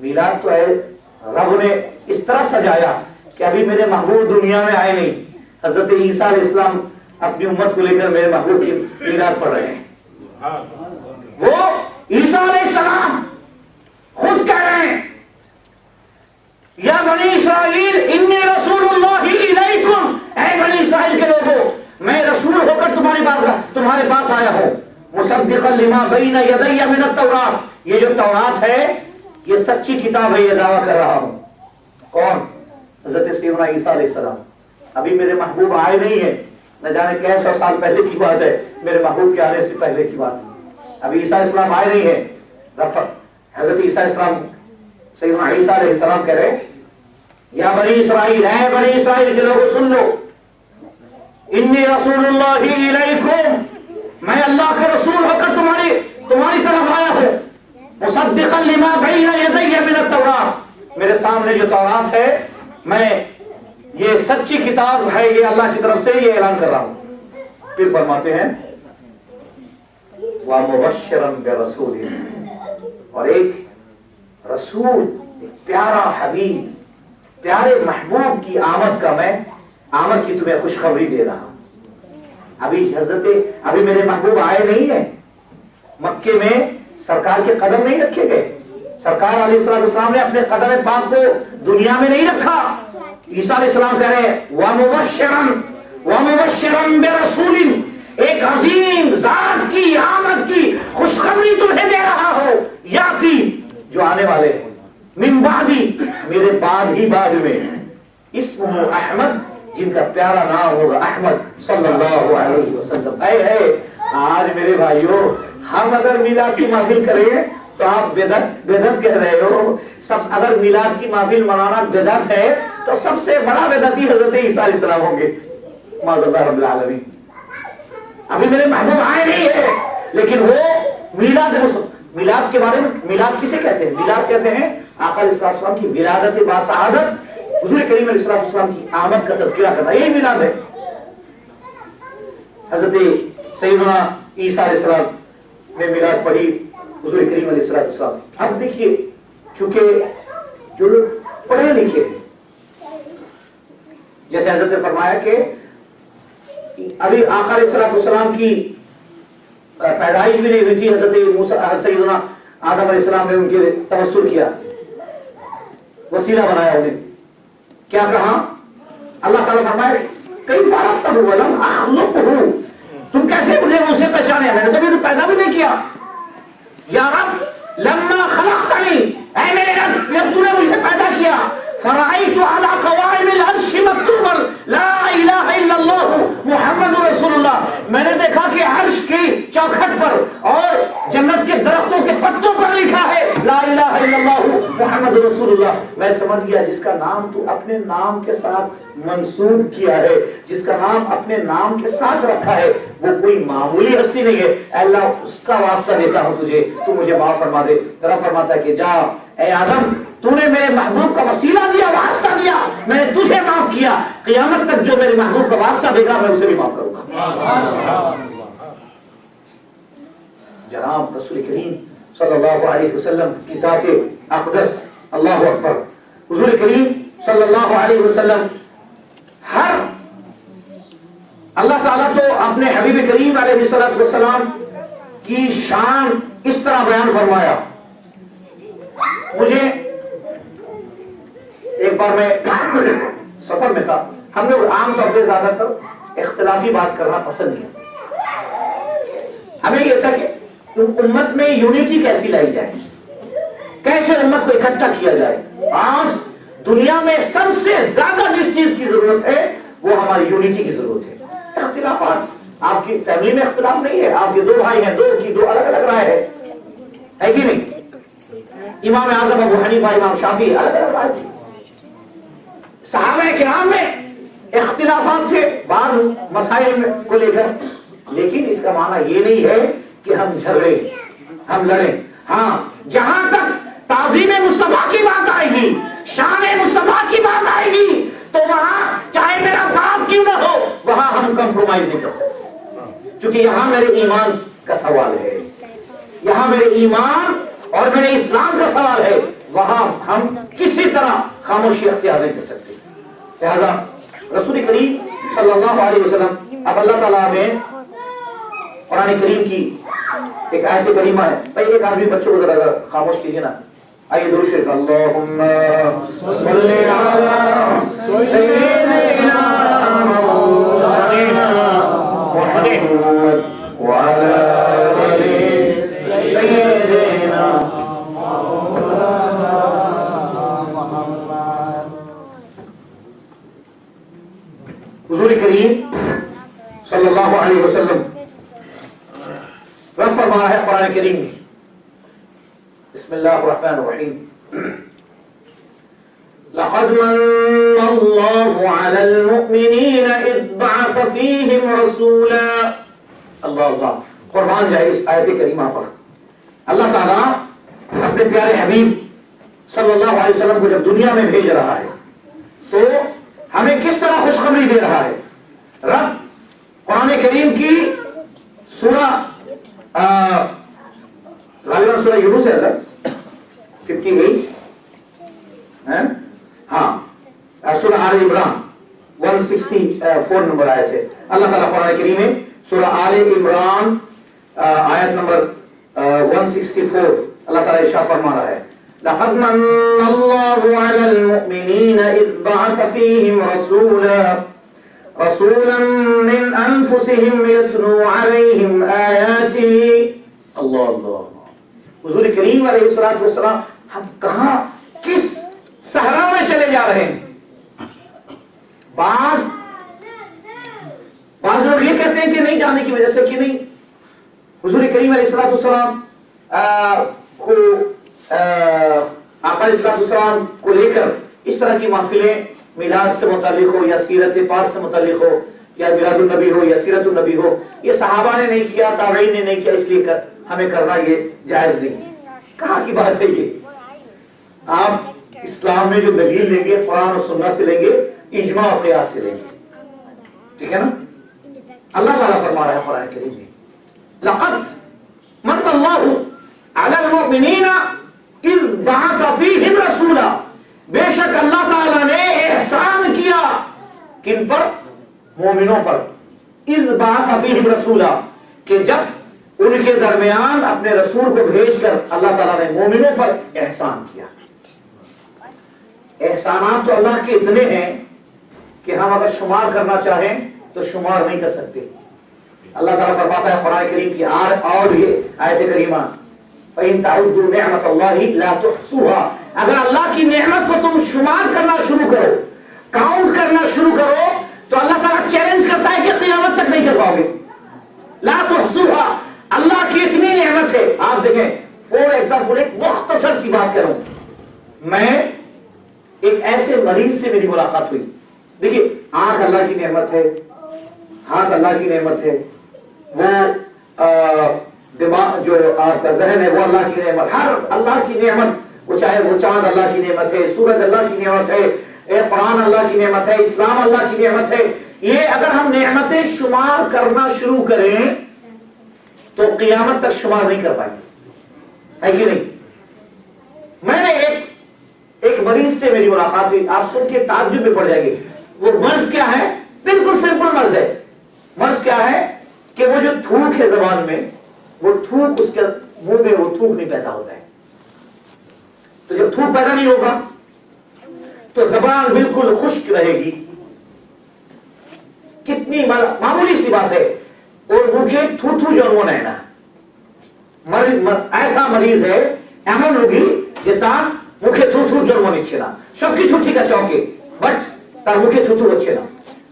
میلاد تو ہے رب نے اس طرح سجایا کہ ابھی میرے محبوب دنیا میں آئے نہیں. حضرت عیسیٰ علیہ السلام اپنی امت کو لے کر میرے محبوب کی میلاد پڑھ رہے ہیں. وہ عیسیٰ علیہ السلام خود کہہ رہے ہیں یا بنی اسرائیل انی رسول اللہ الیکم، اے بنی اسرائیل کے لوگوں میں رسول ہو کر تمہارے پاس آیا ہوں. مصدقا لما بین یدی من التوراۃ، یہ جو تورات ہے یہ سچی کتاب ہے، یہ دعویٰ کر رہا ہوں. کون؟ حضرت سیدنا عیسیٰ علیہ السلام. ابھی میرے محبوب آئے نہیں ہیں، نہ جانے کئی سو سال پہلے کی بات ہے، میرے محبوب کے آنے سے پہلے کی بات ہے. ابھی عیسیٰ علیہ السلام آئے نہیں ہیں. حضرت عیسیٰ علیہ السلام سیدنا عیسیٰ علیہ السلام کہہ رہے یا بنی اسرائیل، اے بنی اسرائیل کے لوگوں سن لو، انی رسول اللہ الیکم، میں اللہ کا رسول ہو کر تمہاری طرف آیا ہوں. مصدقا لما بین یدی من التوراۃ، میرے سامنے جو تورات ہے میں یہ سچی کتاب ہے، یہ اللہ کی طرف سے یہ اعلان کر رہا ہوں. پھر فرماتے ہیں وَمُبَشِّرًا بِرَسُولٍ، اور ایک رسول، ایک پیارا حبیب، پیارے محبوب کی آمد کا میں آمد کی تمہیں خوشخبری دے رہا ہوں. ابھی میرے محبوب آئے نہیں ہیں. مکے میں سرکار کے قدم نہیں رکھے گئے. سرکار علیہ السلام نے اپنے قدم پاک کو دنیا میں نہیں رکھا. عیسیٰ علیہ السلام کہہ رہے ہیں وَمُبَشِّرًا بِرَسُولٍ، ایک عظیم ذات کی آمد کی خوشخبری تمہیں دے رہا ہو، یاتی، جو آنے والے ہیں، من بعدی، میرے بعد ہی بعد میں، اسمہ احمد، جن کا پیارا نام ہوگا احمد صلی اللہ علیہ وسلم. اے آج میرے بھائیوں، ہم اگر میلاد کی محفل کریں تو آپ بدعت کہہ رہے ہو. اگر میلاد کی محفل منانا بدعت ہے تو سب سے بڑا بدعتی حضرت عیسیٰ علیہ السلام ہوں گے، معاذ اللہ رب العالمین. ابھی میرے محبوب آئے نہیں ہے، لیکن وہ میلاد کے بارے میں، میلاد کسے کہتے ہیں؟ میلاد کہتے ہیں آقا علیہ السلام کی ولادت باسعادت، حضور کریم علیہ السلام کی آمد کا تذکرہ کرنا، یہی میلاد ہے. حضرت سیدنا عیسیٰ علیہ السلام نے میلاد پڑھی، حضور کریم علیہ السلام. اب دیکھیے، چونکہ جو لوگ پڑھے لکھے ہیں، جیسے حضرت نے فرمایا کہ ابھی آقا علیہ السلام کی پیدائش بھی نہیں ہوئی تھی، حضرت سیدنا آدم علیہ السلام نے ان کے توسل کیا، وسیلہ بنایا انہیں. کیا کہا؟ اللہ تعالیٰ فرمائے کیف عرفتہ ولم اخلقہ، تم کیسے مجھے پہچانے، میں نے کبھی پیدا بھی نہیں کیا. یا رب لما خلقتنی، اے میرے رب جب تو نے مجھے پیدا کیا، فرأیت علی قوائم العرش مکتوبا لا الہ الا اللہ محمد رسول اللہ، میں نے دیکھا کہ عرش کی چوکھٹ پر اور جنت کے درختوں کے پتوں پر لکھا ہے لا الہ الا اللہ محمد رسول اللہ. میں سمجھ گیا جس کا نام تو اپنے نام کے ساتھ منسوب کیا ہے، جس کا نام اپنے نام کے ساتھ رکھا ہے، وہ کوئی معمولی ہستی نہیں ہے. اے اللہ اس کا واسطہ دیتا ہوں تجھے، تو مجھے معاف فرما دے. رب فرماتا ہے کہ جا اے آدم، تو نے میرے محبوب کا وسیلہ دیا، واسطہ دیا، میں نے تجھے معاف کیا، قیامت تک جو میرے محبوب کا واسطہ دے گا میں اسے بھی معاف کروں گا. جناب رسول کریم صلی اللہ علیہ وسلم کی ذات اقدس، اللہ اکبر، حضور کریم صلی اللہ علیہ وسلم ہر اللہ تعالیٰ تو اپنے حبیب کریم علیہ السلام کی شان اس طرح بیان فرمایا. مجھے ایک بار میں سفر میں تھا، ہم لوگ عام طور پہ زیادہ تر اختلافی بات کرنا پسند نہیں، ہمیں یہ تھا کہ امت میں یونٹی کیسی لائی جائے، کیسے امت کو اکٹھا کیا جائے. آج دنیا میں سب سے زیادہ جس چیز کی ضرورت ہے وہ ہماری یونٹی کی ضرورت ہے. اختلافات، آپ کی فیملی میں اختلاف نہیں ہے، آپ کے دو بھائی ہیں، دو کی دو الگ الگ رائے ہے کہ نہیں؟ امام اعظم ابو حنیفہ، امام شافعی الگ الگ رائے تھی. صحابہ کرام میں اختلافات تھے بعض مسائل کو لے کر، لیکن اس کا معنی یہ نہیں ہے کہ ہم جھگڑے، ہم لڑیں. ہاں، جہاں تک تعظیم مصطفیٰ کی بات آئے گی، شان مصطفیٰ کی بات آئے گی، تو وہاں چاہے میرا باپ کیوں نہ ہو، وہاں ہم کمپرومائز نہیں کر سکتے، کیونکہ یہاں میرے ایمان کا سوال ہے، یہاں میرے ایمان اور میرے اسلام کا سوال ہے، وہاں ہم کسی طرح خاموشی اختیار نہیں کر سکتے. لہذا رسول کریم صلی اللہ علیہ وسلم، اب اللہ تعالیٰ نے قرآن کریم کی ایک آیت کریمہ ہے. بھائی ایک آدمی بچوں کو ذرا خاموش کیجیے نا. آئیے درود شریف. اللہم صلی علی سیدنا مولانا محمد وعلی آلِ سیدنا مولانا محمد. حضور کریم صلی اللہ علیہ وسلم رب فرمایا ہے قرآن کریم میں، بسم اللہ الرحمن الرحیم، لقد من اللہ علی المؤمنین اذ بعث فیہم رسولا. اللہ اللہ، قربان جائے اس آیت کریمہ پر. اللہ تعالیٰ اپنے پیارے حبیب صلی اللہ علیہ وسلم کو جب دنیا میں بھیج رہا ہے تو ہمیں کس طرح خوشخبری دے رہا ہے. رب قرآن کریم کی سورہ غالباً سورہ یونس ہے سر 58، ہاں سورہ آل عمران 164 نمبر آیت ہے. اللہ تعالیٰ قرآن کریم میں سورہ آل عمران آیت نمبر 164 اللہ تعالیٰ ارشاد فرما رہا ہے، لقد من اللہ علی المؤمنین اذ بعث فیہم رسولا من انفسهم یتلو علیہم آیاتہ. اللہ اللہ، حضور کریم علیہ السلام ہم کہاں کس صحرا میں چلے جا رہے ہیں. بعض لوگ یہ کہتے ہیں کہ نہیں جانے کی وجہ سے کہ نہیں، حضور کریم علیہ السلام کو آقا علیہ السلام کو لے کر اس طرح کی محفلیں میلاد سے متعلق ہو یا سیرت پاک سے متعلق ہو یا میلاد النبی ہو یا سیرت النبی ہو، یہ صحابہ نے نہیں کیا، تابعین نے نہیں کیا، اس لیے ہمیں کرنا یہ جائز نہیں. کہاں کی بات ہے یہ؟ آپ اسلام میں جو دلیل لیں گے قرآن اور سنت سے لیں گے، اجماع اور قیاس سے لیں گے، ٹھیک ہے نا. اللہ تعالیٰ فرما رہا ہے قرآن کریم میں، لقد من اللہ علی المؤمنین اذ بعث فیہم رسولا. بے شک اللہ تعالیٰ نے احسان کیا کن پر؟ مومنوں پر. اذ بعث فیہم رسولا، کہ جب ان کے درمیان اپنے رسول کو بھیج کر اللہ تعالیٰ نے مومنوں پر احسان کیا. احسانات تو اللہ کے اتنے ہیں کہ ہم اگر شمار کرنا چاہیں تو شمار نہیں کر سکتے. اللہ تعالیٰ فرماتا ہے قرآن کریم کی اور یہ آیت کریمہ، فَإِن تَعُدُّوا نِعْمَةَ اللَّهِ لَا تُحْصُوهَا. اگر اللہ کی نعمت کو تم شمار کرنا شروع کرو، کاؤنٹ کرنا شروع کرو، تو اللہ تعالیٰ چیلنج کرتا ہے کہ قیامت تک نہیں کر پاؤ گے. لا تحصوها، اللہ کی اتنی نعمت ہے. آپ دیکھیں فور ایگزامپل ایک مختصر سی بات کروں. میں ایک ایسے مریض سے میری ملاقات ہوئی. دیکھیے آنکھ اللہ کی نعمت ہے، ہاتھ اللہ کی نعمت ہے، وہ دماغ جو آپ کا ذہن ہے وہ اللہ کی نعمت، ہر اللہ کی نعمت، وہ چاہے وہ چاند اللہ کی نعمت ہے، سورج اللہ کی نعمت ہے، قرآن اللہ کی نعمت ہے، اسلام اللہ کی نعمت ہے. یہ اگر ہم نعمتیں شمار کرنا شروع کریں تو قیامت تک شمار نہیں کر پائیں گے، ہے کہ نہیں؟ میں نے ایک مریض سے میری ملاقات ہوئی، آپ سن کے تعجب میں پڑ جائے گی. وہ مرض کیا ہے؟ بالکل سمپل مرض ہے. مرض کیا ہے کہ وہ جو تھوک ہے زبان میں، وہ تھوک اس کے منہ میں وہ تھوک نہیں پیدا ہوتا ہے. تو جب تھوک پیدا نہیں ہوگا تو زبان بالکل خشک رہے گی. کتنی معمولی سی بات ہے. اور منہ کے تھو جنون ہے نا، ایسا مریض ہے ایمن ہوگی جتا মুখে থুথু জন্ম নিচ্ছে না, সবকিছু ঠিক আছে ওকে, বাট তার মুখে থুথু হচ্ছে না.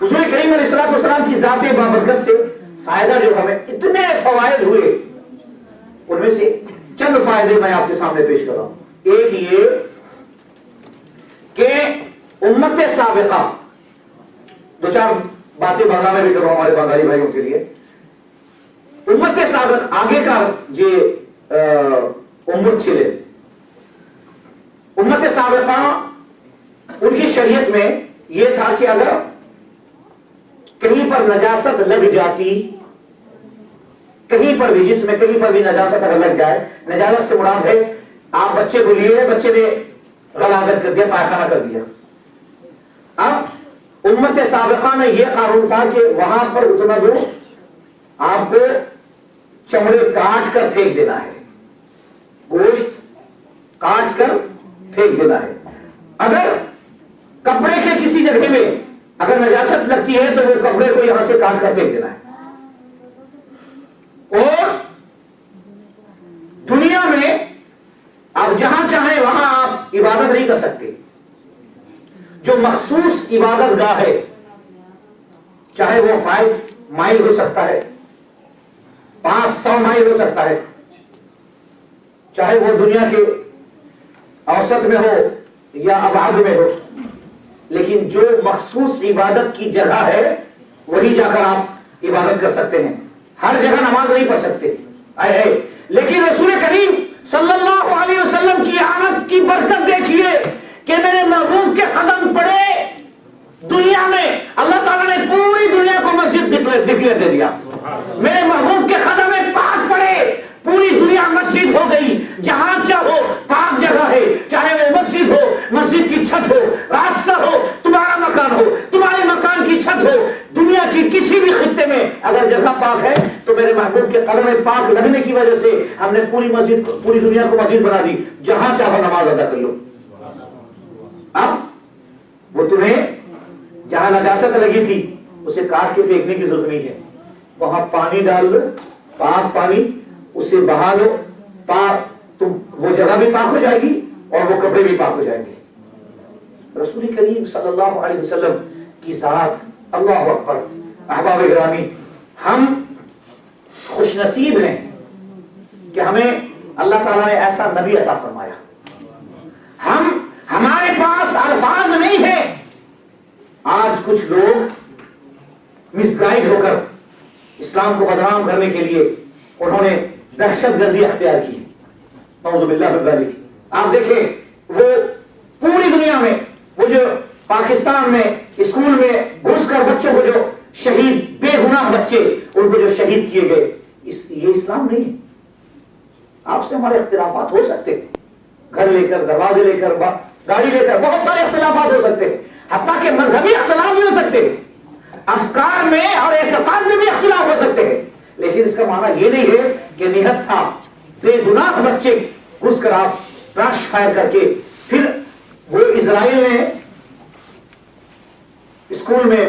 حضور کریم علیہ السلام کی ذات بابرکت سے فائدہ جو ہمیں اتنے فوائد ہوئے، ان میں سے چند فائدے میں آپ کے سامنے پیش کر رہا ہوں۔ ایک یہ کہ امت سابقہ، دو چار باتیں بنگلہ میں بھی کروں ہمارے بنگالی بھائیوں کے لیے۔ امت سابق آگے کا جو امت چلے، امت سابقہ ان کی شریعت میں یہ تھا کہ اگر کہیں پر نجاست لگ جاتی، کہیں پر بھی جس میں کہیں پر بھی نجاست اگر لگ جائے، نجاست سے مراد ہے آپ بچے کو لیے، بچے نے غلاظت کر دیا، پائخانہ کر دیا۔ اب امت سابقہ میں یہ قانون تھا کہ وہاں پر اتنا دور آپ کو چمڑے کاٹ کر پھینک دینا ہے، گوشت کاٹ کر پھینک دینا ہے۔ اگر کپڑے کے کسی جگہ میں اگر نجاست لگتی ہے تو وہ کپڑے کو یہاں سے کاٹ کر پھینک دینا ہے۔ اور دنیا میں آپ جہاں چاہیں وہاں آپ عبادت نہیں کر سکتے۔ جو مخصوص عبادت گاہ ہے، چاہے وہ 5 مائل ہو سکتا ہے، 500 مائل ہو سکتا ہے، چاہے وہ دنیا کے اوسط میں ہو یا ابعاد میں ہو، لیکن جو مخصوص عبادت کی جگہ ہے وہی جا کر آپ عبادت کر سکتے ہیں۔ ہر جگہ نماز نہیں پڑھ سکتے، لیکن رسول کریم صلی اللہ علیہ وسلم کی آمد کی برکت دیکھیے کہ میرے محبوب کے قدم پڑے دنیا میں، اللہ تعالیٰ نے پوری دنیا کو مسجد ڈکلیئر دے دیا۔ میرے محبوب کے قدم پاک پڑے، پوری دنیا مسجد ہو گئی۔ جہاں چاہو پاک جگہ ہے، چاہے وہ مسجد ہو، مسجد کی چھت ہو، راستہ ہو، تمہارا مکان ہو، تمہارے مکان کی چھت ہو، دنیا کی کسی بھی خطے میں اگر جگہ پاک ہے تو میرے محبوب کے قدم پاک لگنے کی وجہ سے ہم نے پوری دنیا کو مسجد بنا دی۔ جہاں چاہو نماز ادا کر لو۔ اب وہ تمہیں جہاں نجاست لگی تھی اسے کاٹ کے پھینکنے کی ضرورت نہیں ہے، وہاں پانی ڈال لو، پاک پانی، اسے بہا لو، وہ جگہ بھی پاک ہو جائے گی اور وہ کپڑے بھی پاک ہو جائیں گے۔ رسول کریم صلی اللہ علیہ وسلم کی ذات، اللہ اکبر۔ احباب گرامی، ہم خوش نصیب ہیں کہ ہمیں اللہ تعالیٰ نے ایسا نبی عطا فرمایا۔ ہمارے پاس الفاظ نہیں ہیں۔ آج کچھ لوگ مس گائیڈ ہو کر اسلام کو بدنام کرنے کے لیے انہوں نے دہشت گردی اختیار کی، نعوذ باللہ من ذالک۔ آپ دیکھیں وہ پوری دنیا میں، وہ جو پاکستان میں اسکول میں گھس کر بچوں کو جو شہید، بے گناہ بچے ان کو جو شہید کیے گئے، یہ اسلام نہیں ہے۔ آپ سے ہمارے اختلافات ہو سکتے ہیں، گھر لے کر، دروازے لے کر، گاڑی لے کر، بہت سارے اختلافات ہو سکتے ہیں، حتیٰ کہ مذہبی اختلاف بھی ہو سکتے ہیں، افکار میں اور اعتقاد میں بھی اختلاف ہو سکتے ہیں، لیکن اس کا معنی یہ نہیں ہے کہ نہت تھا بے گناہ بچے گھس کر آپ کراش فائر کر کے، پھر وہ اسرائیل نے اسکول میں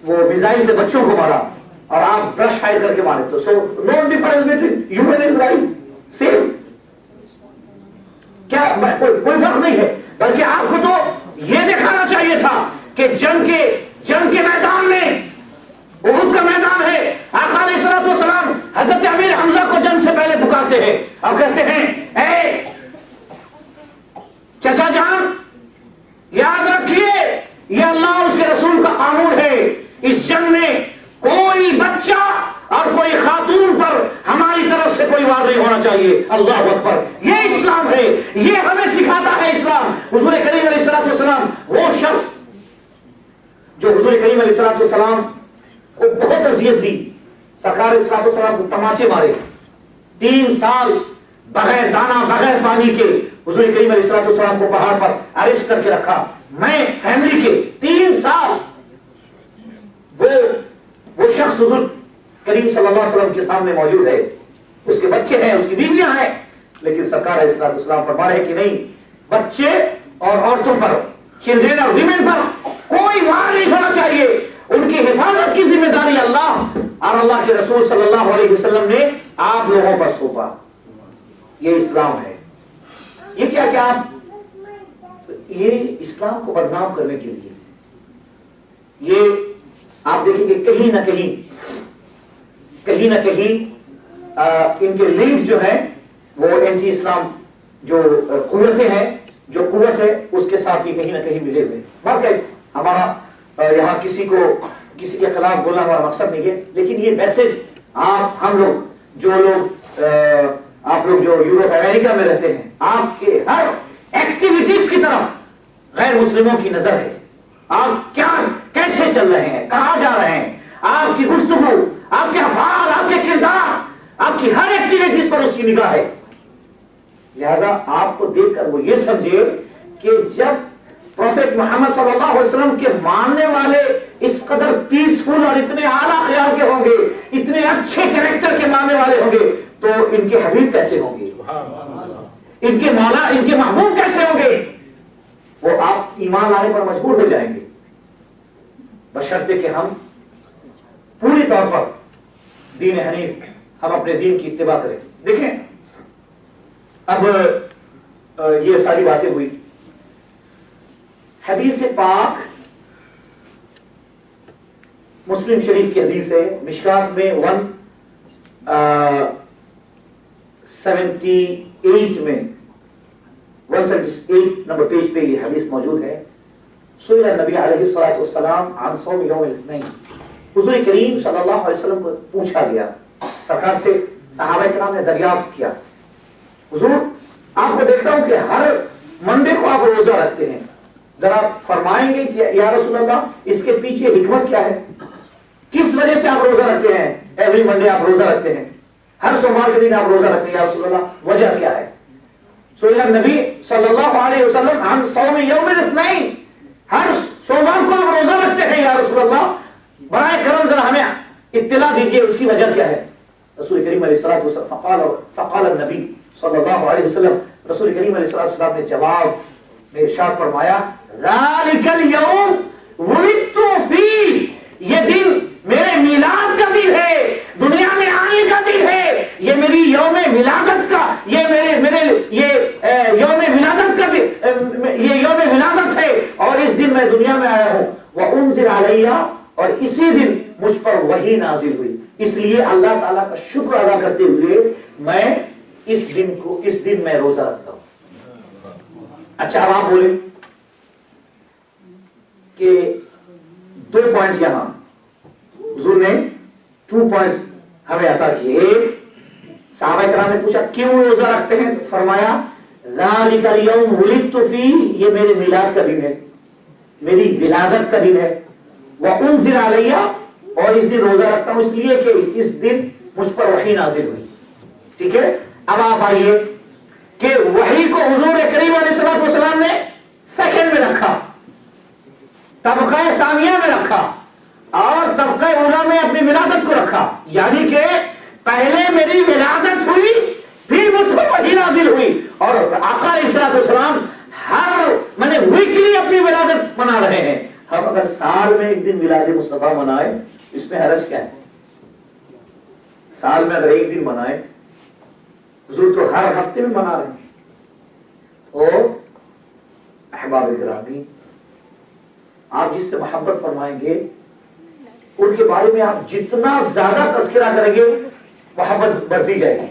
وہ میزائل سے بچوں کو مارا اور آپ برش فائر کر کے مارے، تو so no difference between you and Israel, same, کیا کوئی فرق نہیں ہے۔ بلکہ آپ کو تو یہ دکھانا چاہیے تھا کہ جنگ کے میدان میں، احد کا میدان ہے، آقا علیہ الصلوۃ والسلام حضرت امیر حمزہ کو جنگ سے پہلے پکارتے ہیں اور کہتے ہیں، اے چچا جان یاد رکھیے یہ اللہ اور اس کے رسول کا قانون ہے، اس جنگ میں کوئی بچہ اور کوئی خاتون پر ہماری طرف سے کوئی وار نہیں ہونا چاہیے۔ اللہ اکبر، یہ اسلام ہے، یہ ہمیں سکھاتا ہے اسلام۔ حضور کریم علیہ الصلوۃ والسلام وہ شخص جو حضور کریم علیہ الصلوۃ والسلام کو بہت اذیت دی، سرکار علیہ الصلوۃ والسلام کو تماچے مارے، 3 سال بغیر دانا بغیر پانی کے حضور کریم علیہ الصلوۃ والسلام کو پہاڑ پر اریسٹ کر کے رکھا، میں فیملی کے 3 سال وہ شخص حضور کریم صلی اللہ علیہ وسلم کے سامنے موجود ہے، اس کے بچے ہیں، اس کی بیویاں ہیں، لیکن سرکار علیہ الصلوۃ والسلام فرما رہے ہیں کہ نہیں، بچے اور عورتوں پر، چلڈرن اور ویمن پر کوئی وار نہیں ہونا چاہیے، ان کی حفاظت کی ذمہ داری اللہ اور اللہ کے رسول صلی اللہ علیہ وسلم نے آپ لوگوں پر سونپا۔ یہ اسلام ہے۔ یہ کیا آپ یہ اسلام کو بدنام کرنے کے لیے یہ آپ دیکھیں گے کہیں نہ کہیں ان کے لنک جو ہیں وہ اینٹی اسلام جو قوتیں ہیں، جو قوت ہے اس کے ساتھ یہ کہیں نہ کہیں ملے ہوئے. باقاعدہ ہمارا یہاں کسی کے خلاف بولنا ہمارا مقصد نہیں ہے، لیکن یہ میسج ہم لوگ آپ لوگ جو یورپ امریکہ میں رہتے ہیں، آپ کے ہر ایکٹیویٹیز کی طرف غیر مسلموں کی نظر ہے. آپ کیسے چل رہے ہیں، کہاں جا رہے ہیں، آپ کی گفتگو، آپ کے افعال، آپ کے کردار، آپ کی ہر ایکٹیویٹیز پر اس کی نگاہ ہے. لہذا آپ کو دیکھ کر وہ یہ سمجھے کہ جب پروفیٹ محمد صلی اللہ علیہ وسلم کے ماننے والے اس قدر پیسفل اور اتنے اعلیٰ خیال کے ہوں گے، اتنے اچھے کریکٹر کے ماننے والے ہوں گے، تو ان کے حبیب کیسے ہوں گے، ان کے مولا، ان کے محبوب کیسے ہوں گے؟ وہ آپ ایمان لانے پر مجبور ہو جائیں گے، بشرطے کہ ہم پوری طور پر دین حنیف، ہم اپنے دین کی اتباع کریں. دیکھیں اب یہ ساری باتیں ہوئی. حدیث پاک مسلم شریف کی حدیث ہے، مشکات میں 178 میں 178 نمبر پیج پہ یہ حدیث موجود ہے. سئل النبی علیہ الصلوۃ والسلام عن صوم یوم الاثنین. حضور کریم صلی اللہ علیہ وسلم کو پوچھا گیا، سرکار سے صحابہ کرام نے دریافت کیا، حضور آپ کو دیکھتا ہوں کہ ہر منڈے کو آپ روزہ رکھتے ہیں، ذرا فرمائیں گے کہ یا رسول اللہ اس کے پیچھے حکمت کیا ہے، کس وجہ سے آپ روزہ رکھتے ہیں؟ ایوری منڈے آپ روزہ رکھتے ہیں، ہر سوموار کے دن آپ روزہ رکھتے ہیں، یا رسول اللہ وجہ کیا ہے؟ سئل النبی صلی اللہ علیہ وسلم عن صوم یوم الاثنین. ہر سوموار کو آپ روزہ رکھتے ہیں یا رسول اللہ، برائے کرم ذرا ہمیں اطلاع دیجیے اس کی وجہ کیا ہے؟ رسول کریم علیہ الصلوۃ والسلام فقال النبی صلی اللہ علیہ وسلم، رسول کریم علیہ الصلوۃ نے جواب میں ارشاد فرمایا، ذالک الیوم ولدت فیہ، یہ دن میرے میلاد کا دن ہے، دنیا میں آنے کا دن ہے، یہ میری یوم ولادت کا، یہ یوم ولادت کا دن، یہ یوم ولادت ہے، اور اس دن میں دنیا میں آیا ہوں. وانزل علیہ، اور اسی دن مجھ پر وحی نازل ہوئی، اس لیے اللہ تعالیٰ کا شکر ادا کرتے ہوئے میں اس دن میں روزہ رکھتا ہوں. اچھا اب آپ بولیں کہ 2 پوائنٹ یہاں حضور نے 2 پوائنٹ ہمیں عطا کیے. ایک، صحابہ کرام نے پوچھا کیوں روزہ رکھتے ہیں، تو فرمایا ذالک الیوم ولدت فیہ، یہ میرے میلاد کا دن ہے، میری ولادت کا دن ہے. وانزل علیہ، اور اس دن روزہ رکھتا ہوں اس لیے کہ اس دن مجھ پر وحی نازل ہوئی. ٹھیک ہے، اب آپ آئیے کہ وحی کو حضور کریم علیہ الصلوۃ والسلام نے سیکنڈ میں رکھا، طبقہ ثانیہ میں رکھا، اور طبقہ اولیٰ میں اپنی ولادت کو رکھا. یعنی کہ پہلے میری ولادت ہوئی، پھر مجھ پر وحی نازل ہوئی. اور آقا علیہ الصلوۃ والسلام ہر ویکلی اپنی ولادت منا رہے ہیں. ہم اگر سال میں ایک دن میلاد مصطفیٰ منائے اس میں حرج کیا ہے؟ سال میں اگر ایک دن منائے، حضور تو ہر ہفتے میں منا رہے ہیں. اور احباب گرامی، آپ جس سے محبت فرمائیں گے ان کے بارے میں آپ جتنا زیادہ تذکرہ کریں گے محبت بڑھتی جائے گی،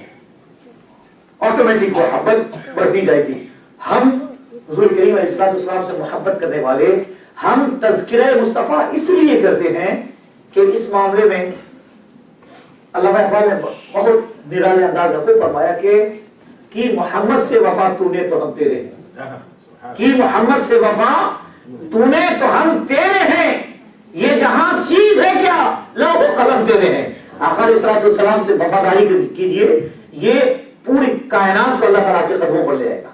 آٹومیٹک محبت بڑھتی جائے گی. ہم حضور کریم علیہ الصلوۃ والسلام سے محبت کرنے والے، ہم تذکرہ مصطفیٰ اس لیے کرتے ہیں کہ اس معاملے میں علامہ اقبال نے بہت نرانے انداز میں فرمایا کہ محمد سے وفا تو نے تو ہم تیرے ہیں، کہ محمد سے وفا تو نے تو ہم تیرے ہیں، یہ جہاں چیز ہے کیا، لوح و قلم تیرے ہیں. آقا علیہ الصلوۃ والسلام سے وفاداری کیجیے، یہ پوری کائنات کو اللہ تعالیٰ کے قدموں پر لے آئے گا.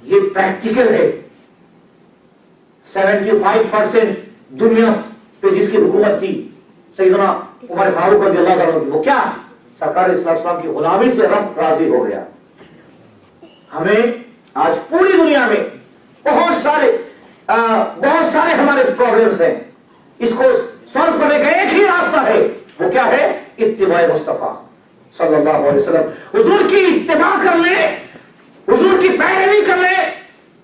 یہ پریکٹیکل ہے. 75% دنیا پہ جس کی حکومت تھی سیدنا عمر فاروق رضی اللہ عنہ، وہ کیا، سرکار اسلام کی غلامی سے رب راضی ہو گیا. ہمیں آج پوری دنیا میں بہت سارے ہمارے پرابلمز ہیں، اس کو سالو کرنے کا ایک ہی راستہ ہے، وہ کیا ہے، اتباع مصطفیٰ صلی اللہ علیہ وسلم. حضور کی اتباع کر لیں، حضور کی پیروی کر لیں،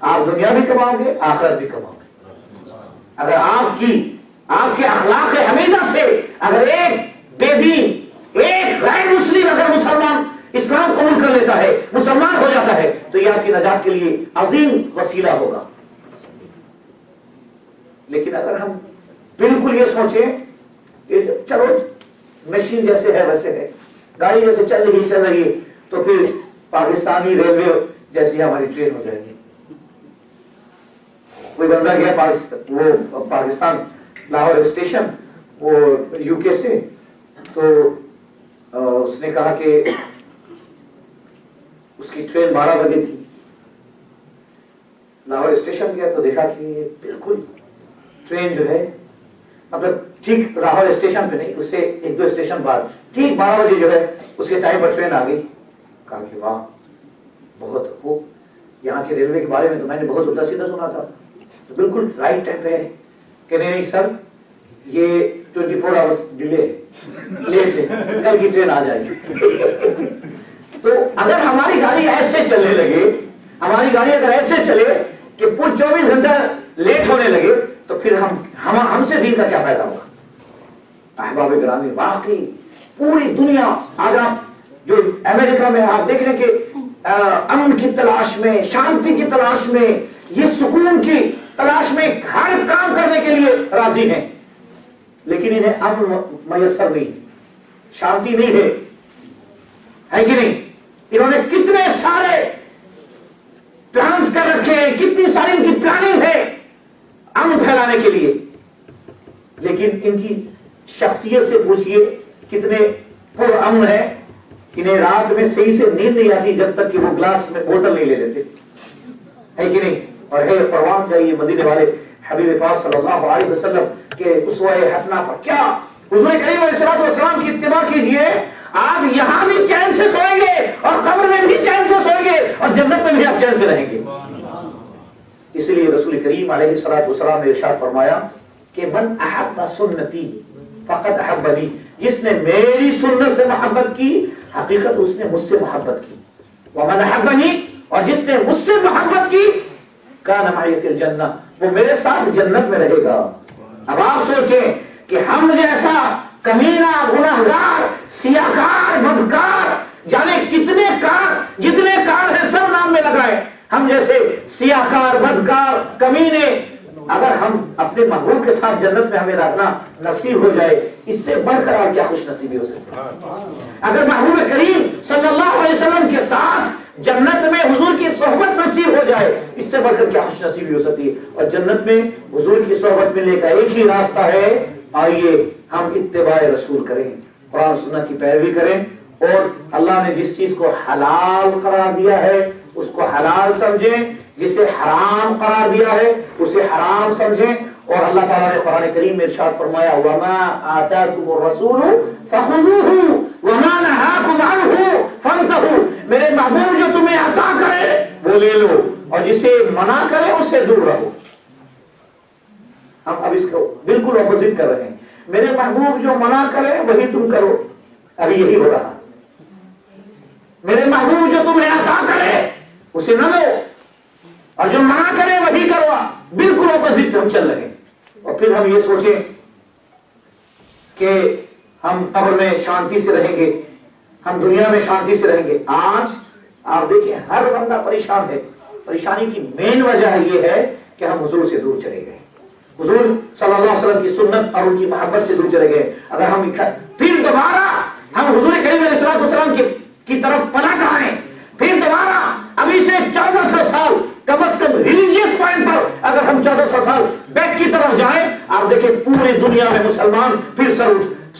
آپ دنیا بھی کماؤ گے آخرت بھی کماؤ گے. اگر آپ کے اخلاق حمیدہ سے اگر ایک بے دین ایک غیر مسلم اگر مسلمان اسلام قبول کر لیتا ہے مسلمان ہو جاتا ہے تو یہ آپ کی نجات کے لیے عظیم وسیلہ ہوگا. لیکن اگر ہم بالکل یہ سوچیں کہ چلو مشین جیسے ہے ویسے ہے گاڑی جیسے چل رہی ہے تو پھر پاکستانی ریلوے جیسی ہماری ٹرین ہو جائے گی. کوئی بندہ گیا وہ پاکستان لاہور اسٹیشن وہ یو کے سے تو اس نے کہا کہ اس کی ٹرین 12 بجے تھی. لاہور اسٹیشن گیا تو دیکھا کہ بالکل ٹرین جو ہے مطلب ٹھیک لاہور اسٹیشن پہ نہیں اس سے 1-2 اسٹیشن بعد ٹھیک 12 بجے جو ہے اس کے ٹائم پر ٹرین آ گئی. کہا کہ واہ بہت خوب, یہاں کے ریلوے کے بارے میں تو میں نے بہت الٹا سیدھا سنا تھا, تو بالکل رائٹ ٹائم پہ ہے. کہ نہیں سر یہ 24 آورس ڈیلے ہے, لیٹ ہے, کل کی ٹرین آ جائے گی. تو اگر ہماری گاڑی ایسے چلنے لگے, ہماری گاڑی اگر ایسے چلے کہ پورے 24 گھنٹہ لیٹ ہونے لگے تو پھر ہم سے دین کا کیا فائدہ ہوگا. احباب گرامی واقعی پوری دنیا آج آپ جو امریکہ میں آپ دیکھ رہے کہ امن کی تلاش میں, شانتی کی تلاش میں, یہ سکون کی تلاش میں ہر کام کرنے کے لیے راضی ہیں, لیکن انہیں امن میسر نہیں, شانتی نہیں ہے کہ نہیں. انہوں نے کتنے سارے پلانز کر رکھے ہیں, کتنی ساری ان کی پلاننگ ہے امن پھیلانے کے لیے, لیکن ان کی شخصیت سے پوچھئے کتنے پر امن ہے. انہیں رات میں صحیح سے نیند نہیں آتی جب تک کہ وہ گلاس میں بوتل نہیں لے لیتے, ہے کہ نہیں. اور ہے پروان کا یہ مدینے والے حبیب پاک صلی اللہ علیہ وسلم کے اسوہ حسنہ پر کیا حضور کریم علیہ السلام کی اتباع کیجئے, آپ یہاں بھی چین سے سوئیں گے اور قبر میں بھی چین سے سوئیں گے اور جنت میں بھی آپ چین سے رہیں گے. اس لیے رسول کریم علیہ السلام نے ارشاد فرمایا کہ من احب سنتی فقد احبنی, جس نے میری سنت سے محبت کی حقیقت اس نے مجھ سے محبت کی. ومن احبنی, اور جس نے مجھ سے محبت کی کان معی فی الجنہ, وہ میرے ساتھ جنت میں رہے گا. اب آپ سوچیں کہ ہم جیسا کمینہ, گناہگار, سیاہکار, بدکار, جانے کتنے کار, جتنے کار ہیں سب نام میں لگائے, ہم جیسے سیاہکار, بدکار, کمینے, اگر ہم اپنے محبوب کے ساتھ جنت میں ہمیں رہنا نصیب ہو جائے, اس سے بڑھ کر اور کیا خوش نصیبی ہو سکتی ہے. اگر محبوب کریم صلی اللہ علیہ وسلم کے ساتھ جنت میں حضور کی صحبت نصیب ہو جائے, اس سے بڑھ کر کیا خوش نصیبی ہو سکتی ہے. اور جنت میں حضور کی صحبت ملنے کا ایک ہی راستہ ہے, آئیے ہم اتباع رسول کریں, قرآن سنت کی پیروی کریں, اور اللہ نے جس چیز کو حلال قرار دیا ہے اس کو حلال سمجھیں, جسے حرام قرار دیا ہے اسے حرام سمجھیں. اور اللہ تعالیٰ نے قرآن کریم میں ارشاد فرمایا وَمَا آتَاكُمُ الرَّسُولُ فَخُذُوهُ وَمَا نَهَاكُمْ عَنْهُ فَانْتَهُوا, میرے محبوب جو تمہیں عطا کرے وہ لے لو اور جسے منع کرے اس سے دور رہو. ہم اب اس کو بالکل اپوزٹ کر رہے ہیں, میرے محبوب جو منع کرے وہی تم کرو, ابھی یہی ہو رہا. میرے محبوب جو تمہیں عطا کرے اسے نہ لو اور جو منع کرے وہی کرو, بالکل اپوزٹ ہم چل رہے ہیں. اور پھر ہم یہ سوچیں کہ ہم قبر میں شانتی سے رہیں گے, ہم دنیا میں شانتی سے رہیں گے. آج آپ دیکھیں ہر بندہ پریشان ہے. پریشانی کی مین وجہ یہ ہے کہ ہم حضور سے دور چلے گئے, حضور صلی اللہ علیہ وسلم کی سنت اور ان کی محبت سے دور چلے گئے. اگر ہم پھر دوبارہ ہم حضور کریم علیہ السلام کی طرف پناہ کھائیں, پھر دوبارہ ابھی سے 1400 سال کم از کم ریلیجیس پوائنٹ پر اگر ہم 1400 سال بیک کی طرف جائیں, آپ دیکھیں پوری دنیا میں مسلمان پھر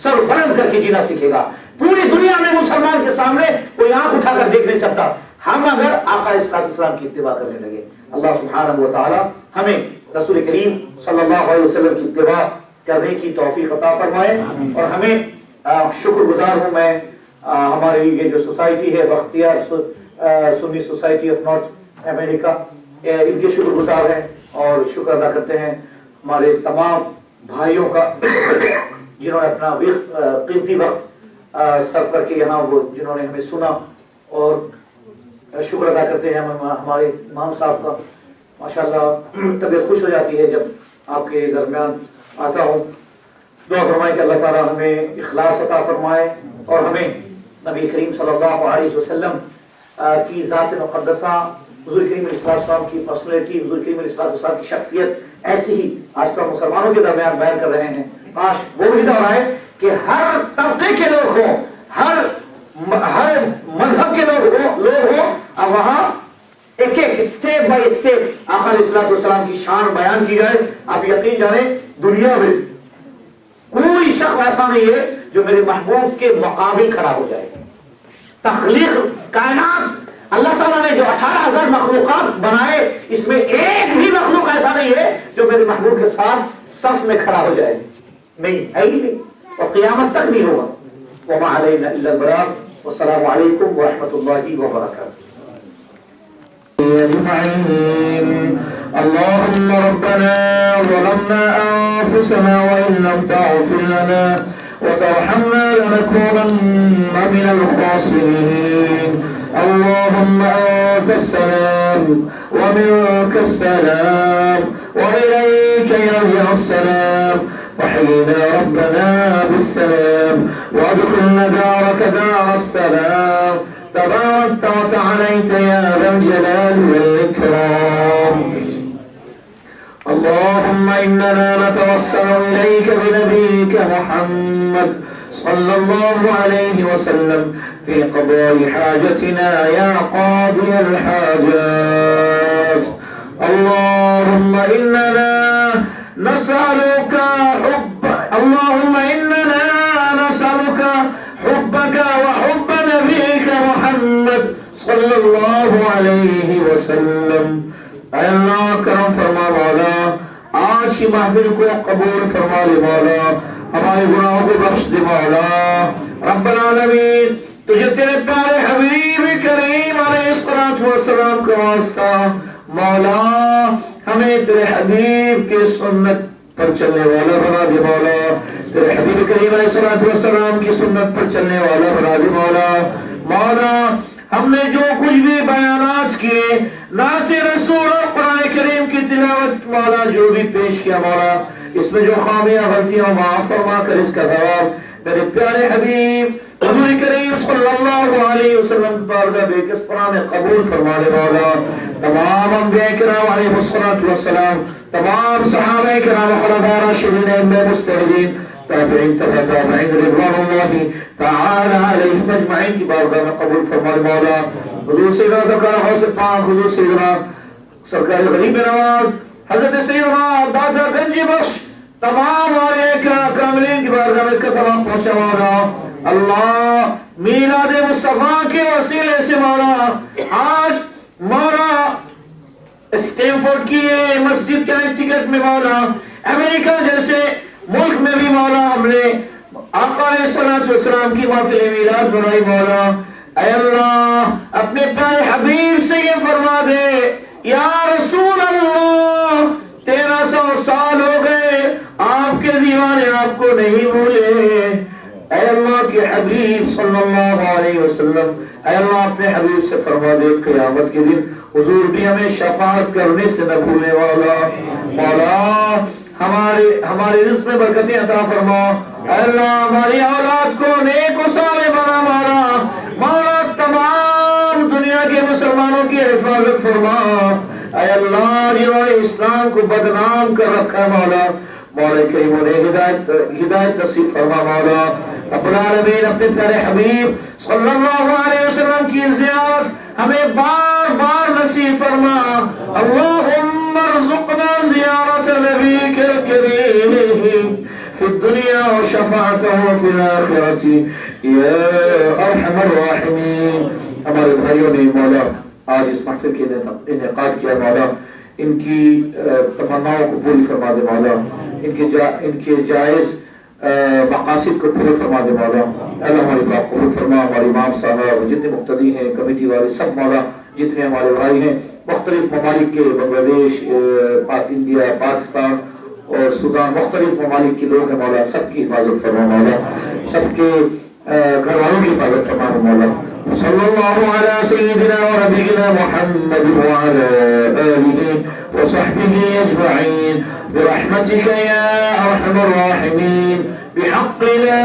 سر بلند کر کے جینا سیکھے گا. پوری دنیا میں مسلمان کے سامنے کوئی آنکھ اٹھا کر دیکھ نہیں سکتا, ہم اگر آقا السلام کی اتباع کرنے لگے. اللہ سبحانہ و تعالی ہمیں رسول کریم صلی اللہ علیہ وسلم کی اتباع کرنے کی توفیق عطا فرمائے. اور ہمیں شکر گزار ہوں میں, ہماری یہ جو سوسائٹی ہے بختیار سنی سوسائٹی آف نارتھ امریکہ, ان کے شکر گزار ہیں اور شکر ادا کرتے ہیں ہمارے تمام بھائیوں کا جنہوں نے اپنا قیمتی وقت صرف کر کے یہاں وہ جنہوں نے ہمیں سنا, اور شکر ادا کرتے ہیں ہمارے امام صاحب کا ماشاءاللہ طبیعت خوش ہو جاتی ہے جب آپ کے درمیان آتا ہوں. دعا فرمائیں کہ اللہ تعالیٰ ہمیں اخلاص عطا فرمائے اور ہمیں نبی کریم صلی اللہ علیہ وسلم کی ذات مقدسہ، حضور کریم علیہ السلام کی پرسنالٹی، حضور کریم علیہ السلام کی شخصیت ایسی ہی آج کل مسلمانوں کے درمیان بیان کر رہے ہیں. کاش وہ بھی دور آئے کہ ہر طبقے کے لوگ ہوں، ہر مذہب کے لوگ ہوں اور وہاں ایک ایک اسٹیپ بائی اسٹیپ آقا علیہ السلام کی شان بیان کی جائے. آپ یقین جانیں دنیا میں کوئی شخص ایسا نہیں ہے جو میرے محبوب کے مقابل کھڑا ہو جائے. تخلیق کائنات اللہ تعالیٰ نے جو 18,000 مخلوقات بنائے، اس میں ایک بھی مخلوق ایسا نہیں ہے جو میرے محبوب کے ساتھ صف میں کھڑا ہو جائے. نہیں ہے ہی نہیں اور قیامت تک نہیں ہوگا. وما علینا الا البلاغ والسلام علیکم ورحمۃ اللہ وبرکاتہ. أجمعين. اللهم ربنا ظلمنا أنفسنا وإن لم تغفر لنا وترحمنا لنكونن من الخاسرين. اللهم أنت السلام ومنك السلام وإليك يرجع السلام. وحينا ربنا بالسلام وادخلنا دارك دار السلام. تباركت وتعاليت يا ذا الجلال والإكرام. اللهم إننا نتوسل إليك بنبيك محمد صلى الله عليه وسلم في قضاء حاجتنا يا قاضي الحاجات. اللهم إننا نسألك حبك وحب نبيك محمد صلی اللہ علیہ وسلم. اے اللہ کرم فرما مولا، آج کی محفل کو قبول فرما لے مولا، ہمارے گناہوں کو بخش دے مولا. رب العالمین تجھے تیرے پیارے حبیب کریم علیہ الصلوۃ والسلام کا واسطہ مولا ہمیں تیرے حبیب کے سنت پر چلنے والا بنا دے مولا. تیرے حبیب کریم علیہ الصلوۃ والسلام کی سنت پر چلنے والا بنا دے مولا. مولا ہم نے جو کچھ بھی بیانات کیے، نعت رسول اور قرآن کریم کی تلاوت مولا جو بھی پیش کیا مولا، اس میں جو خامیاں غلطیاں معاف فرما کر اس کا ثواب میرے پیارے حبیب حضور کریم صلی اللہ علیہ وسلم بارگاہ بے کس پناہ قبول فرما لے مولا. تمام انبیاء کرام علیہ الصلوۃ والسلام، تمام صحابہ کرام خلفاء راشدین ائمہ مجتہدین تابعین تابعین رضوان اللہ تعالی علیہم اجمعین کی بارگاہ میں قبول فرما لے مولا. حضور سیدنا سرکار غوث پاک، حضور سیدنا سرکار غریب نواز، حضرت سیدنا داتا گنجی بخش، تمام اولیاء کاملین کی بارگاہ میں اس کا ثواب پہنچا مولا. اللہ میلاد مصطفیٰ کے وسیلے سے مولا آج مولا اسٹینفورڈ کی مسجد کنیکٹیکٹ میں مولا، امریکہ جیسے ملک میں بھی مولا ہم نے آقا علیہ الصلوۃ والسلام کی محفل میلاد بنائی مولا. اے اللہ اپنے پیارے حبیب سے یہ فرما دے یا رسول اللہ 1300 سال ہو گئے آپ کے دیوانے آپ کو نہیں بھولے. اے اللہ کے حبیب صلی اللہ علیہ وسلم، اے اللہ اپنے حبیب سے فرما دے قیامت کے دن حضور بھی ہمیں شفاعت کرنے سے نہ بھولے مولا. مولا ہمارے رزق میں برکتیں عطا فرما. اے اللہ ہماری اولاد کو نیک و صالح بنا مولا. مولا تمام دنیا کے مسلمانوں کی حفاظت فرما. اے اللہ جنہوں نے اسلام کو بدنام کر رکھا مولا، مولا کریم انہیں ہدایت نصیب فرما مولا. رب العالمین اپنے پیارے حبیب صلی اللہ علیہ وسلم کی زیارت ہمیں بار بار نصیب فرما. اللہم ارزقنا زیارت نبیک الکریم فی الدنیا و شفاعتہ فی الآخرۃ یا ارحم الراحمین. ہمارے بھائیوں نے مولا آج اس محفل کے انعقاد کیا مولا، ان کی تمناؤں کو پوری فرما دے مولا، ان کے جائز مقاصد کو پورے فرما دے مولا. اللہ ہماری بات قبول فرما. ہمارے امام صاحب جتنے مقتدی ہیں، کمیٹی والے سب مولا، جتنے ہمارے بھائی ہیں مختلف ممالک کے، بنگلہ دیش، انڈیا، پاکستان اور سودان، مختلف ممالک کے لوگ ہیں مولا، سب کی حفاظت فرما مولا. سب کے گھر والوں کی حفاظت فرما مولا. صلی اللہ علی سیدنا و نبینا محمد وعلى آلہ وصحبہ اجمعین برحمتک یا ارحم الراحمین بحق لا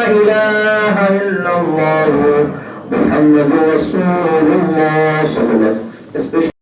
الہ الا اللہ محمد رسول اللہ صلی اللہ علیہ وسلم.